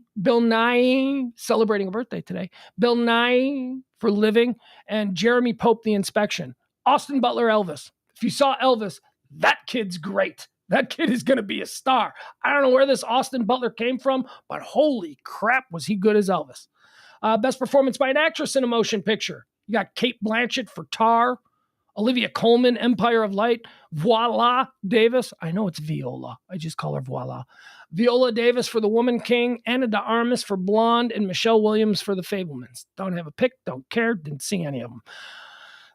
celebrating a birthday today, Bill Nighy for Living, and Jeremy Pope, The Inspection. Austin Butler, Elvis. If you saw Elvis, that kid's great. That kid is going to be a star. I don't know where this Austin Butler came from, but holy crap, was he good as Elvis. Best performance by an actress in a motion picture. You got Cate Blanchett for Tar, Olivia Colman, Empire of Light, Viola Davis. I know it's Viola. I just call her Voila. Viola Davis for The Woman King, Ana de Armas for Blonde, and Michelle Williams for The Fabelmans. Don't have a pick, don't care, didn't see any of them.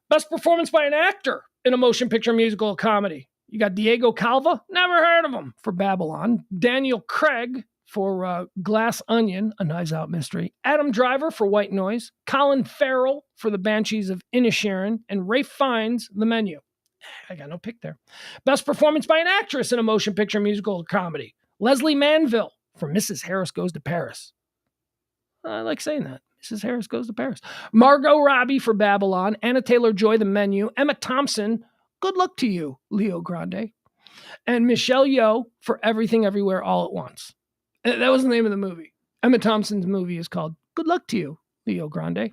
Best performance by an actor in a motion picture, musical, or comedy. You got Diego Calva, never heard of him, for Babylon. Daniel Craig for Glass Onion, a Knives Out mystery. Adam Driver for White Noise. Colin Farrell for The Banshees of Inisherin. And Ralph Fiennes, The Menu. I got no pick there. Best performance by an actress in a motion picture, musical, or comedy. Leslie Manville for Mrs. Harris Goes to Paris. I like saying that. Mrs. Harris Goes to Paris. Margot Robbie for Babylon. Anna Taylor-Joy, The Menu. Emma Thompson, Good Luck to You, Leo Grande. And Michelle Yeoh for Everything Everywhere All at Once. That was the name of the movie. Emma Thompson's movie is called Good Luck to You, Leo Grande.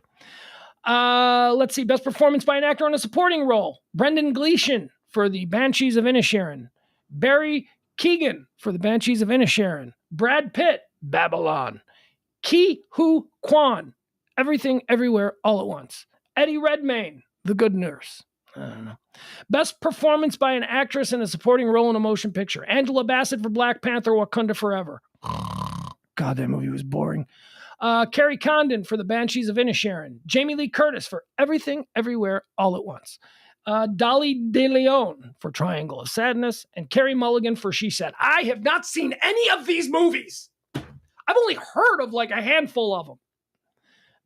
Let's see. Best performance by an actor in a supporting role. Brendan Gleeson for The Banshees of Inisherin. Barry Keoghan for The Banshees of Inisherin. Brad Pitt, Babylon. Ki Hu Kwan, Everything Everywhere All at Once. Eddie Redmayne, The Good Nurse. I don't know. Best performance by an actress in a supporting role in a motion picture. Angela Bassett for Black Panther, Wakanda Forever. God, that movie was boring. Carrie Condon for The Banshees of Inisherin. Jamie Lee Curtis for Everything Everywhere All at Once. Dolly De Leon for Triangle of Sadness. And Carey Mulligan for She Said. I have not seen any of these movies. I've only heard of like a handful of them.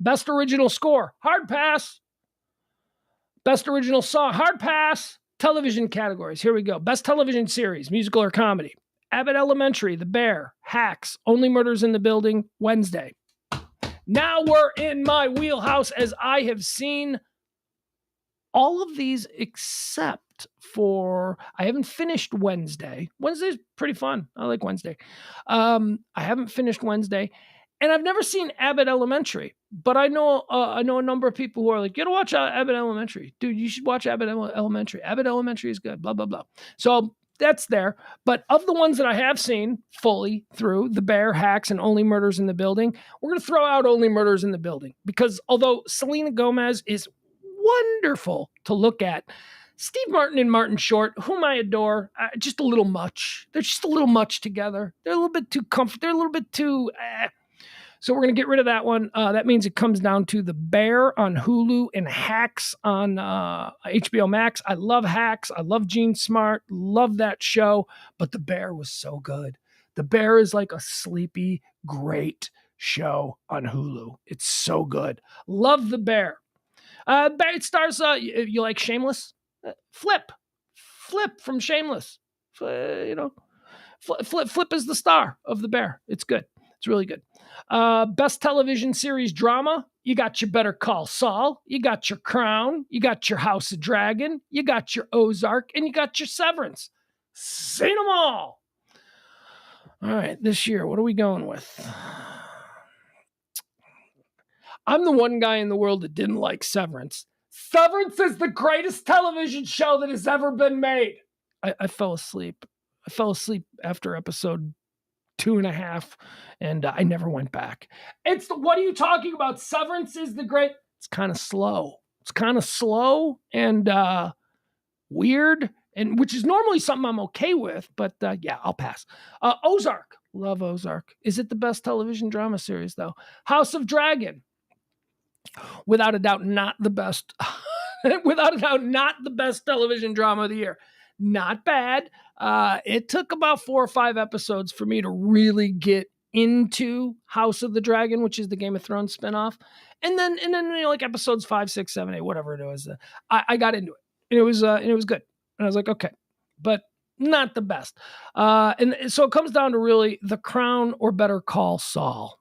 Best original score, hard pass. Best original song, hard pass. Television categories, here we go. Best television series, musical or comedy. Abbott Elementary, The Bear, Hacks, Only Murders in the Building, Wednesday. Now we're in my wheelhouse as I have seen all of these except for, I haven't finished Wednesday. Wednesday's pretty fun. I like Wednesday. I haven't finished Wednesday. And I've never seen Abbott Elementary, but I know a number of people who are like, you gotta watch Abbott Elementary. Dude, you should watch Abbott Elementary. Abbott Elementary is good, blah, blah, blah. So that's there. But of the ones that I have seen fully through, The Bear, Hacks, and Only Murders in the Building, we're going to throw out Only Murders in the Building. Because although Selena Gomez is wonderful to look at, Steve Martin and Martin Short, whom I adore, just a little much. They're just a little much together. They're a little bit too comfortable. They're a little bit too... So we're going to get rid of that one. That means it comes down to The Bear on Hulu and Hacks on HBO Max. I love Hacks. I love Gene Smart. Love that show. But The Bear was so good. The Bear is like a sleepy, great show on Hulu. It's so good. Love The Bear. It stars, you like Shameless? Flip from Shameless. Flip is the star of The Bear. It's good. It's really good. Best television series drama. You got your Better Call Saul. You got your Crown. You got your House of Dragon. You got your Ozark. And you got your Severance. Seen them all. All right, this year, what are we going with? I'm the one guy in the world that didn't like Severance. Severance is the greatest television show that has ever been made. I fell asleep. I fell asleep after episode 2.5, and I never went back. What are you talking about? Severance is the great. It's kind of slow. It's kind of slow and weird, and which is normally something I'm okay with. But yeah, I'll pass. Ozark, love Ozark. Is it the best television drama series though? House of Dragon, without a doubt, not the best. Without a doubt, not the best television drama of the year. Not bad. It took about 4 or 5 episodes for me to really get into House of the Dragon, which is the Game of Thrones spinoff. And then like episodes 5, 6, 7, 8, whatever it was, I got into it. And it was good. And I was like, okay, but not the best. And so it comes down to really The Crown or Better Call Saul.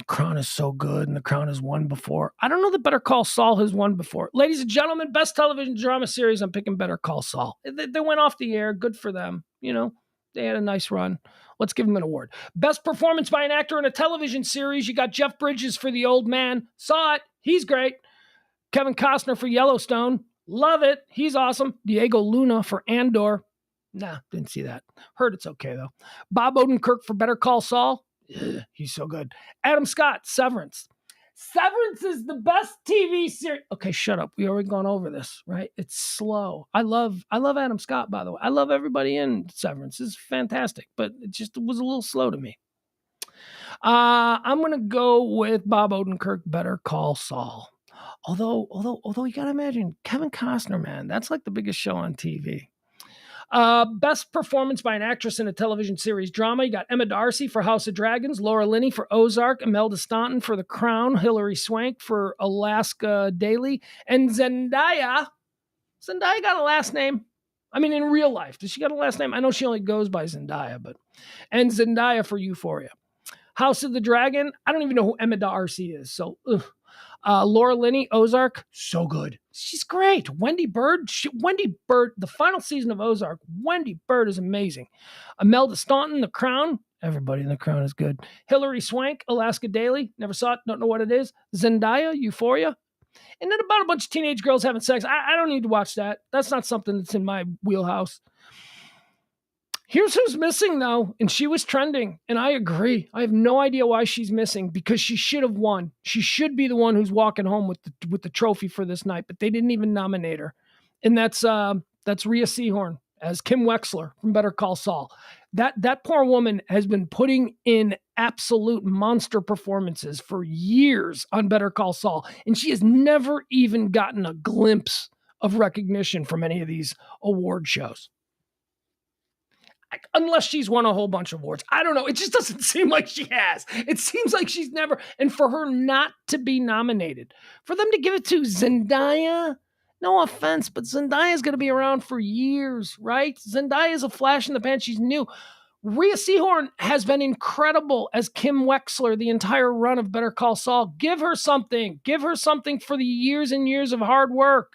Crown is so good, and The Crown has won before. I don't know that Better Call Saul has won before. Ladies and gentlemen, best television drama series, I'm picking Better Call Saul. They went off the air. Good for them. You know, they had a nice run. Let's give them an award. Best performance by an actor in a television series. You got Jeff Bridges for The Old Man. Saw it. He's great. Kevin Costner for Yellowstone. Love it. He's awesome. Diego Luna for Andor. Nah, didn't see that. Heard it's okay, though. Bob Odenkirk for Better Call Saul. Ugh, he's so good. Adam Scott, Severance. Severance is the best TV series. Okay, shut up. We already gone over this, right? It's slow. I love Adam Scott, by the way. I love everybody in Severance. It's fantastic, but it just was a little slow to me. I'm gonna go with Bob Odenkirk, Better Call Saul. Although you gotta imagine Kevin Costner, man, that's like the biggest show on TV. Best performance by an actress in a television series drama. You got Emma Darcy for House of Dragons, Laura Linney for Ozark, Imelda Staunton for The Crown, Hilary Swank for Alaska Daily, and Zendaya. Zendaya got a last name. I mean, in real life, does she got a last name? I know she only goes by Zendaya, and Zendaya for Euphoria. House of the Dragon. I don't even know who Emma Darcy is, so Laura Linney, Ozark, so good. She's great. Wendy Bird, the final season of Ozark, Wendy Bird is amazing. Imelda Staunton, The Crown, Everybody in The Crown is good. Hilary Swank, Alaska Daily. Never saw it. Don't know what it is. Zendaya, Euphoria. And then about a bunch of teenage girls having sex. I don't need to watch that. That's not something that's in my wheelhouse. Here's who's missing, though, and she was trending, and I agree. I have no idea why she's missing, because she should have won. She should be the one who's walking home with the trophy for this night, but they didn't even nominate her. And that's Rhea Seehorn as Kim Wexler from Better Call Saul. That poor woman has been putting in absolute monster performances for years on Better Call Saul, and she has never even gotten a glimpse of recognition from any of these award shows. Unless she's won a whole bunch of awards. I don't know. It just doesn't seem like she has. It seems like she's never, and for her not to be nominated, for them to give it to Zendaya, no offense, but Zendaya is going to be around for years, right? Zendaya is a flash in the pan. She's new. Rhea Seehorn has been incredible as Kim Wexler the entire run of Better Call Saul. Give her something. Give her something for the years and years of hard work.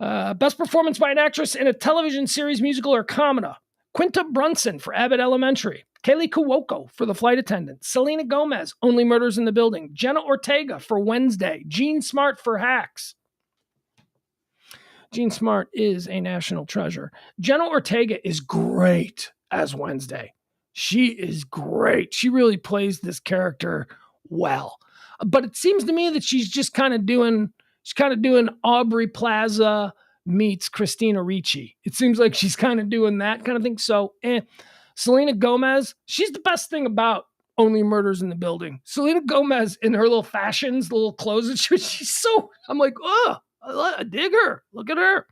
Best performance by an actress in a television series, musical, or comedy. Quinta Brunson for Abbott Elementary. Kaylee Cuoco for The Flight Attendant. Selena Gomez, Only Murders in the Building. Jenna Ortega for Wednesday. Jean Smart for Hacks. Jean Smart is a national treasure. Jenna Ortega is great as Wednesday. She is great. She really plays this character well. But it seems to me that she's just kind of doing Aubrey Plaza meets Christina Ricci. It seems like she's kind of doing that kind of thing. So, Selena Gomez, she's the best thing about Only Murders in the Building. Selena Gomez in her little fashions, the little clothes, and she's so, I'm like, oh, I dig her. Look at her.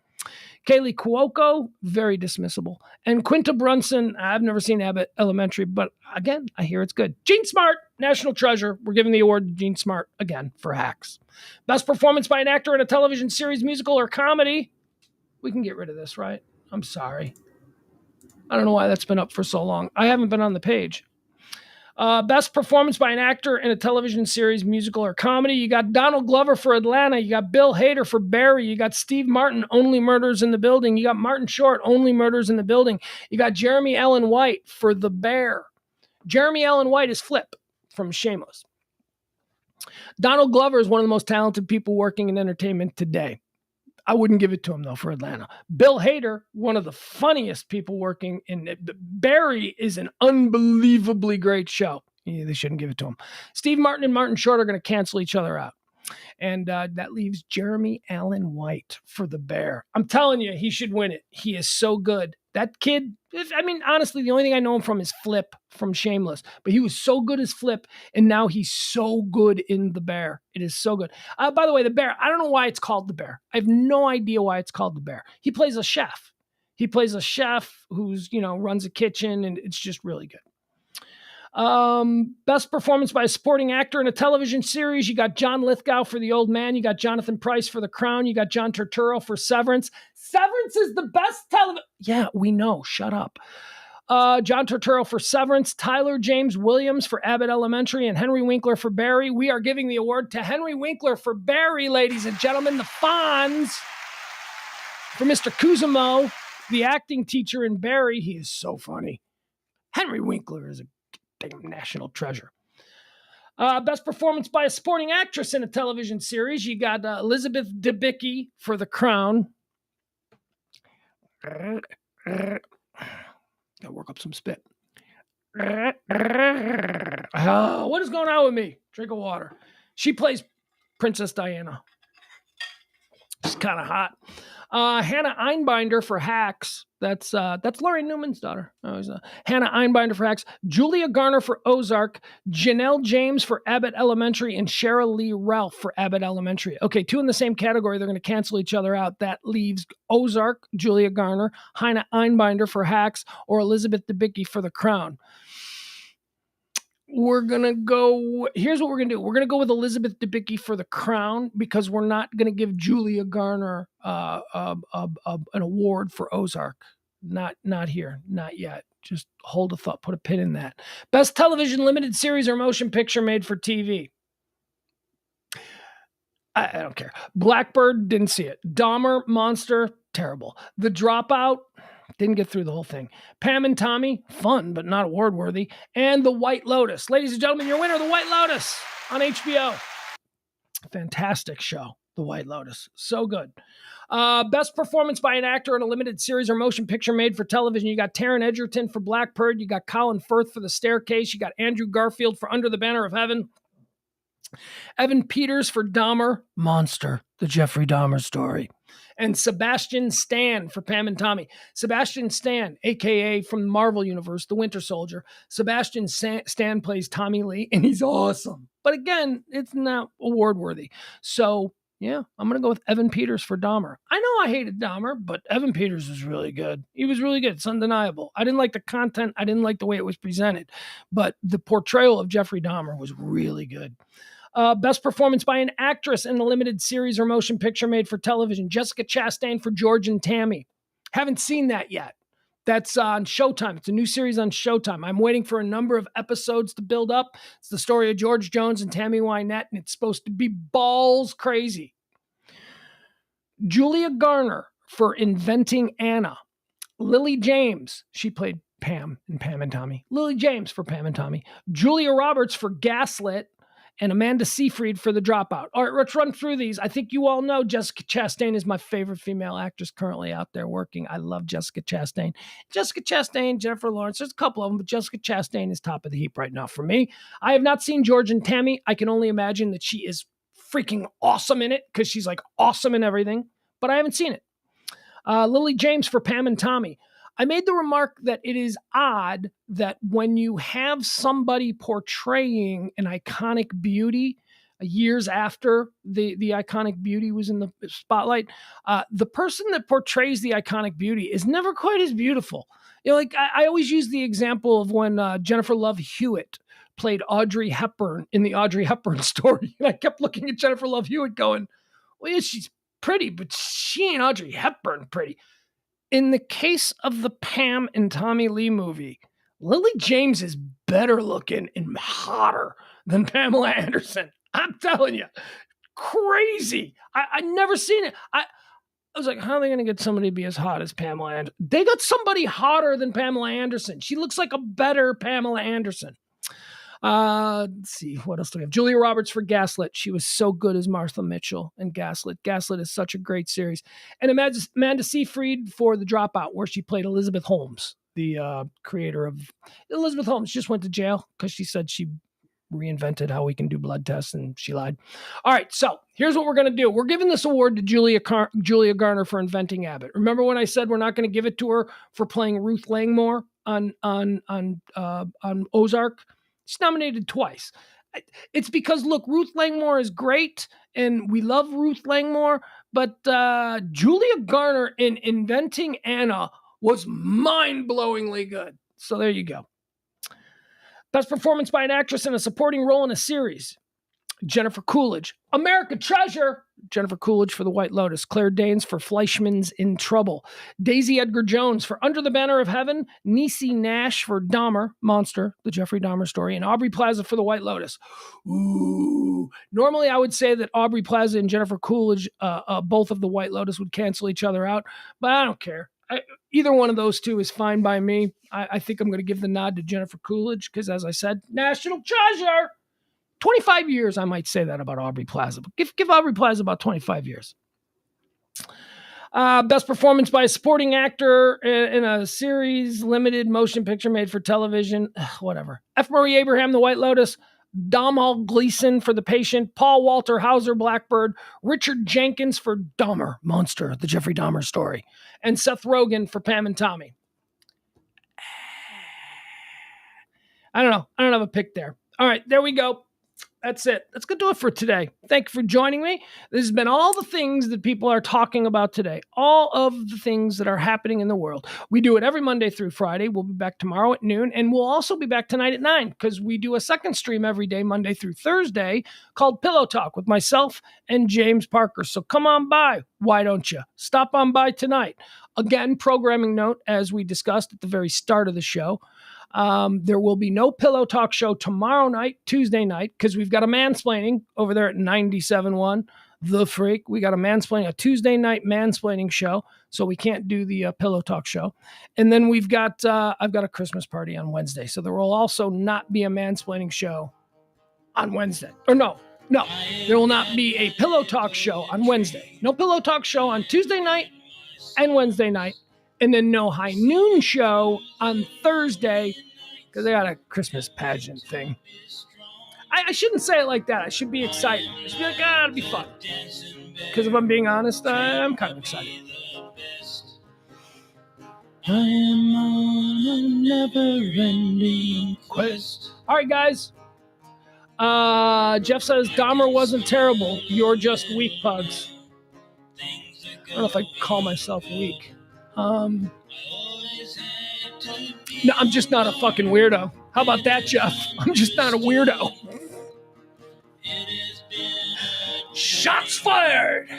Kaylee Cuoco, very dismissible. And Quinta Brunson, I've never seen Abbott Elementary, but again, I hear it's good. Jean Smart, national treasure. We're giving the award to Jean Smart again for Hacks. Best performance by an actor in a television series, musical, or comedy. We can get rid of this, right? I'm sorry. I don't know why that's been up for so long. I haven't been on the page. Best performance by an actor in a television series, musical, or comedy. You got Donald Glover for Atlanta. You got Bill Hader for Barry. You got Steve Martin, Only Murders in the Building. You got Martin Short, Only Murders in the Building. You got Jeremy Allen White for The Bear. Jeremy Allen White is Flip from Shameless. Donald Glover is one of the most talented people working in entertainment today. I wouldn't give it to him, though, for Atlanta. Bill Hader, one of the funniest people working in it. Barry is an unbelievably great show. Yeah, they shouldn't give it to him. Steve Martin and Martin Short are going to cancel each other out. And that leaves Jeremy Allen White for The Bear. I'm telling you, he should win it. He is so good. That kid, I mean, honestly, the only thing I know him from is Flip from Shameless. But he was so good as Flip, and now he's so good in The Bear. It is so good. By the way, The Bear, I don't know why it's called The Bear. I have no idea why it's called The Bear. He plays a chef. He plays a chef who's, runs a kitchen, and it's just really good. Best performance by a supporting actor in a television series. You got John Lithgow for The Old Man. You got Jonathan Pryce for The Crown. You got John Turturro for Severance. Severance is the best television. Yeah, we know. Shut up. John Turturro for Severance. Tyler James Williams for Abbott Elementary. And Henry Winkler for Barry. We are giving the award to Henry Winkler for Barry, ladies and gentlemen. The Fonz for Mr. Kuzimo, the acting teacher in Barry. He is so funny. Henry Winkler is a national treasure. Best performance by a supporting actress in a television series. You got Elizabeth Debicki for The Crown. Gotta work up some spit. What is going on with me? Drink of water. She plays Princess Diana. She's kind of hot. Hannah Einbinder for Hacks. That's Laurie Newman's daughter. Hannah Einbinder for Hacks. Julia Garner for Ozark. Janelle James for Abbott Elementary. And Cheryl Lee Ralph for Abbott Elementary. Okay, two in the same category. They're going to cancel each other out. That leaves Ozark, Julia Garner, Hannah Einbinder for Hacks, or Elizabeth Debicki for The Crown. We're going to go, here's what we're going to do. We're going to go with Elizabeth Debicki for The Crown because we're not going to give Julia Garner an award for Ozark. Not here. Not yet. Just hold a thought. Put a pin in that. Best television, limited series, or motion picture made for TV. I don't care. Blackbird, didn't see it. Dahmer, Monster, terrible. The Dropout, Didn't get through the whole thing. Pam and Tommy, fun, but not award worthy. And The White Lotus. Ladies and gentlemen, your winner, The White Lotus on HBO. Fantastic show, The White Lotus. So good. Best performance by an actor in a limited series or motion picture made for television. You got Taron Egerton for Blackbird. You got Colin Firth for The Staircase. You got Andrew Garfield for Under the Banner of Heaven. Evan Peters for Dahmer, Monster, the Jeffrey Dahmer story. And Sebastian Stan for Pam and Tommy. Sebastian Stan, a.k.a. from the Marvel Universe, the Winter Soldier. Sebastian Stan plays Tommy Lee, and he's awesome. But again, it's not award-worthy. So, yeah, I'm going to go with Evan Peters for Dahmer. I know I hated Dahmer, but Evan Peters was really good. He was really good. It's undeniable. I didn't like the content. I didn't like the way it was presented. But the portrayal of Jeffrey Dahmer was really good. Best performance by an actress in a limited series or motion picture made for television. Jessica Chastain for George and Tammy. Haven't seen that yet. That's on Showtime. It's a new series on Showtime. I'm waiting for a number of episodes to build up. It's the story of George Jones and Tammy Wynette, and it's supposed to be balls crazy. Julia Garner for Inventing Anna. Lily James, she played Pam in Pam and Tommy. Lily James for Pam and Tommy. Julia Roberts for Gaslit. And Amanda Seyfried for The Dropout. All right, let's run through these. I think you all know Jessica Chastain is my favorite female actress currently out there working. I love Jessica Chastain. Jessica Chastain, Jennifer Lawrence, there's a couple of them, but Jessica Chastain is top of the heap right now for me. I have not seen George and Tammy. I can only imagine that she is freaking awesome in it because she's like awesome in everything, but I haven't seen it. Lily James for Pam and Tommy. I made the remark that it is odd that when you have somebody portraying an iconic beauty years after the iconic beauty was in the spotlight, the person that portrays the iconic beauty is never quite as beautiful. You know, like I always use the example of when Jennifer Love Hewitt played Audrey Hepburn in the Audrey Hepburn story. And I kept looking at Jennifer Love Hewitt going, well, yeah, she's pretty, but she ain't Audrey Hepburn pretty. In the case of the Pam and Tommy Lee movie, Lily James is better looking and hotter than Pamela Anderson. I'm telling you, crazy. I never seen it. I was like, how are they going to get somebody to be as hot as Pamela Anderson? They got somebody hotter than Pamela Anderson. She looks like a better Pamela Anderson. Let's see, what else do we have? Julia Roberts for Gaslit. She was so good as Martha Mitchell in Gaslit. Gaslit is such a great series. And Amanda Seyfried for The Dropout, where she played Elizabeth Holmes, the creator of Elizabeth Holmes. Just went to jail because she said she reinvented how we can do blood tests, and she lied. All right, so here's what we're going to do. We're giving this award to Julia Garner for inventing Abbott. Remember when I said we're not going to give it to her for playing Ruth Langmore on Ozark? She's nominated twice. It's because, look, Ruth Langmore is great, and we love Ruth Langmore, but Julia Garner in Inventing Anna was mind-blowingly good. So there you go. Best performance by an actress in a supporting role in a series. Jennifer Coolidge. America Treasure. Jennifer Coolidge for The White Lotus. Claire Danes for Fleischman's in Trouble. Daisy Edgar Jones for Under the Banner of Heaven. Niecy Nash for Dahmer, Monster, the Jeffrey Dahmer story. And Aubrey Plaza for The White Lotus. Ooh. Normally I would say that Aubrey Plaza and Jennifer Coolidge, both of The White Lotus, would cancel each other out, but I don't care. Either one of those two is fine by me. I think I'm going to give the nod to Jennifer Coolidge because, as I said, national treasure. 25 years, I might say that about Aubrey Plaza. But give Aubrey Plaza about 25 years. Best performance by a supporting actor in a series, limited motion picture made for television. Whatever. F. Murray Abraham, The White Lotus. Domhnall Gleeson for The Patient. Paul Walter Hauser, Blackbird. Richard Jenkins for Dahmer, Monster, the Jeffrey Dahmer story. And Seth Rogen for Pam and Tommy. I don't know. I don't have a pick there. All right, there we go. That's it. That's going to do it for today. Thank you for joining me. This has been all the things that people are talking about today. All of the things that are happening in the world. We do it every Monday through Friday. We'll be back tomorrow at noon. And we'll also be back tonight at 9 because we do a second stream every day, Monday through Thursday, called Pillow Talk with myself and James Parker. So come on by. Why don't you? Stop on by tonight. Again, programming note, as we discussed at the very start of the show, there will be no Pillow Talk show tomorrow night, Tuesday night, because we've got a mansplaining over there at 97.1 The Freak. We got a Tuesday night mansplaining show, so we can't do the Pillow Talk show. And then I've got a Christmas party on Wednesday, so there will also not be a mansplaining show on Wednesday. Or no, there will not be a Pillow Talk show on Wednesday. No Pillow Talk show on Tuesday night and Wednesday night, and then no High Noon show on Thursday because I got a Christmas pageant thing. I shouldn't say it like that. I should be excited. I should be like, it'll be fun. Because if I'm being honest, I'm kind of excited. I am on a never-ending quest. All right, guys. Jeff says, Dahmer wasn't terrible. You're just weak, Pugs. I don't know if I call myself weak. No, I'm just not a fucking weirdo. How about that, Jeff? I'm just not a weirdo. Shots fired!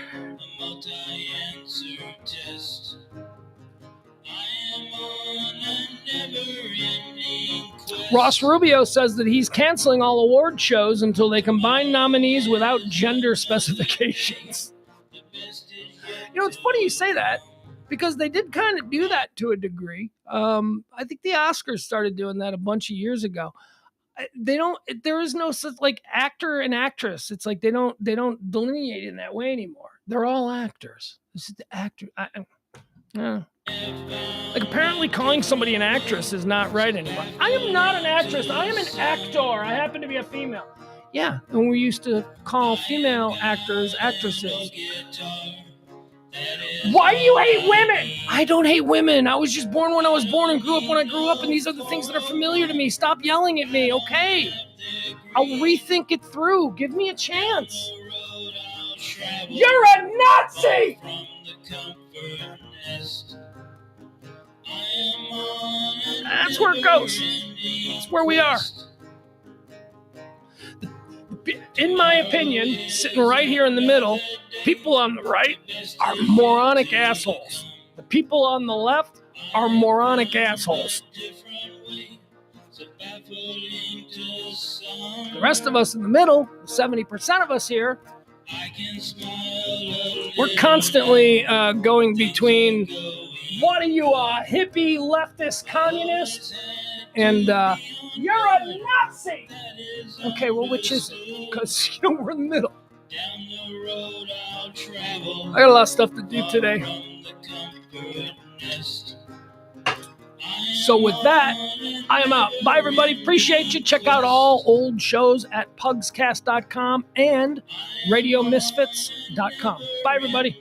Ross Rubio says that he's canceling all award shows until they combine nominees without gender specifications. You know, it's funny you say that because they did kind of do that to a degree. I think the Oscars started doing that a bunch of years ago. There is no such like actor and actress. It's like they don't delineate in that way anymore. They're all actors. This is the actor. Like apparently calling somebody an actress is not right anymore. I am not an actress. I am an actor. I happen to be a female. Yeah, and we used to call female actors actresses. Why do you hate women? I don't hate women. I was just born when I was born and grew up when I grew up, and these are the things that are familiar to me. Stop yelling at me, okay? I'll rethink it through. Give me a chance. You're a Nazi! That's where it goes. That's where we are. In my opinion, sitting right here in the middle, people on the right are moronic assholes. The people on the left are moronic assholes. The rest of us in the middle, 70% of us here, we're constantly going between, what are you, a hippie leftist communist? And you're a Nazi! Okay, well, which is it? Because we're in the middle. I got a lot of stuff to do today. So with that, I am out. Bye, everybody. Appreciate you. Check out all old shows at pugscast.com and radiomisfits.com. Bye, everybody.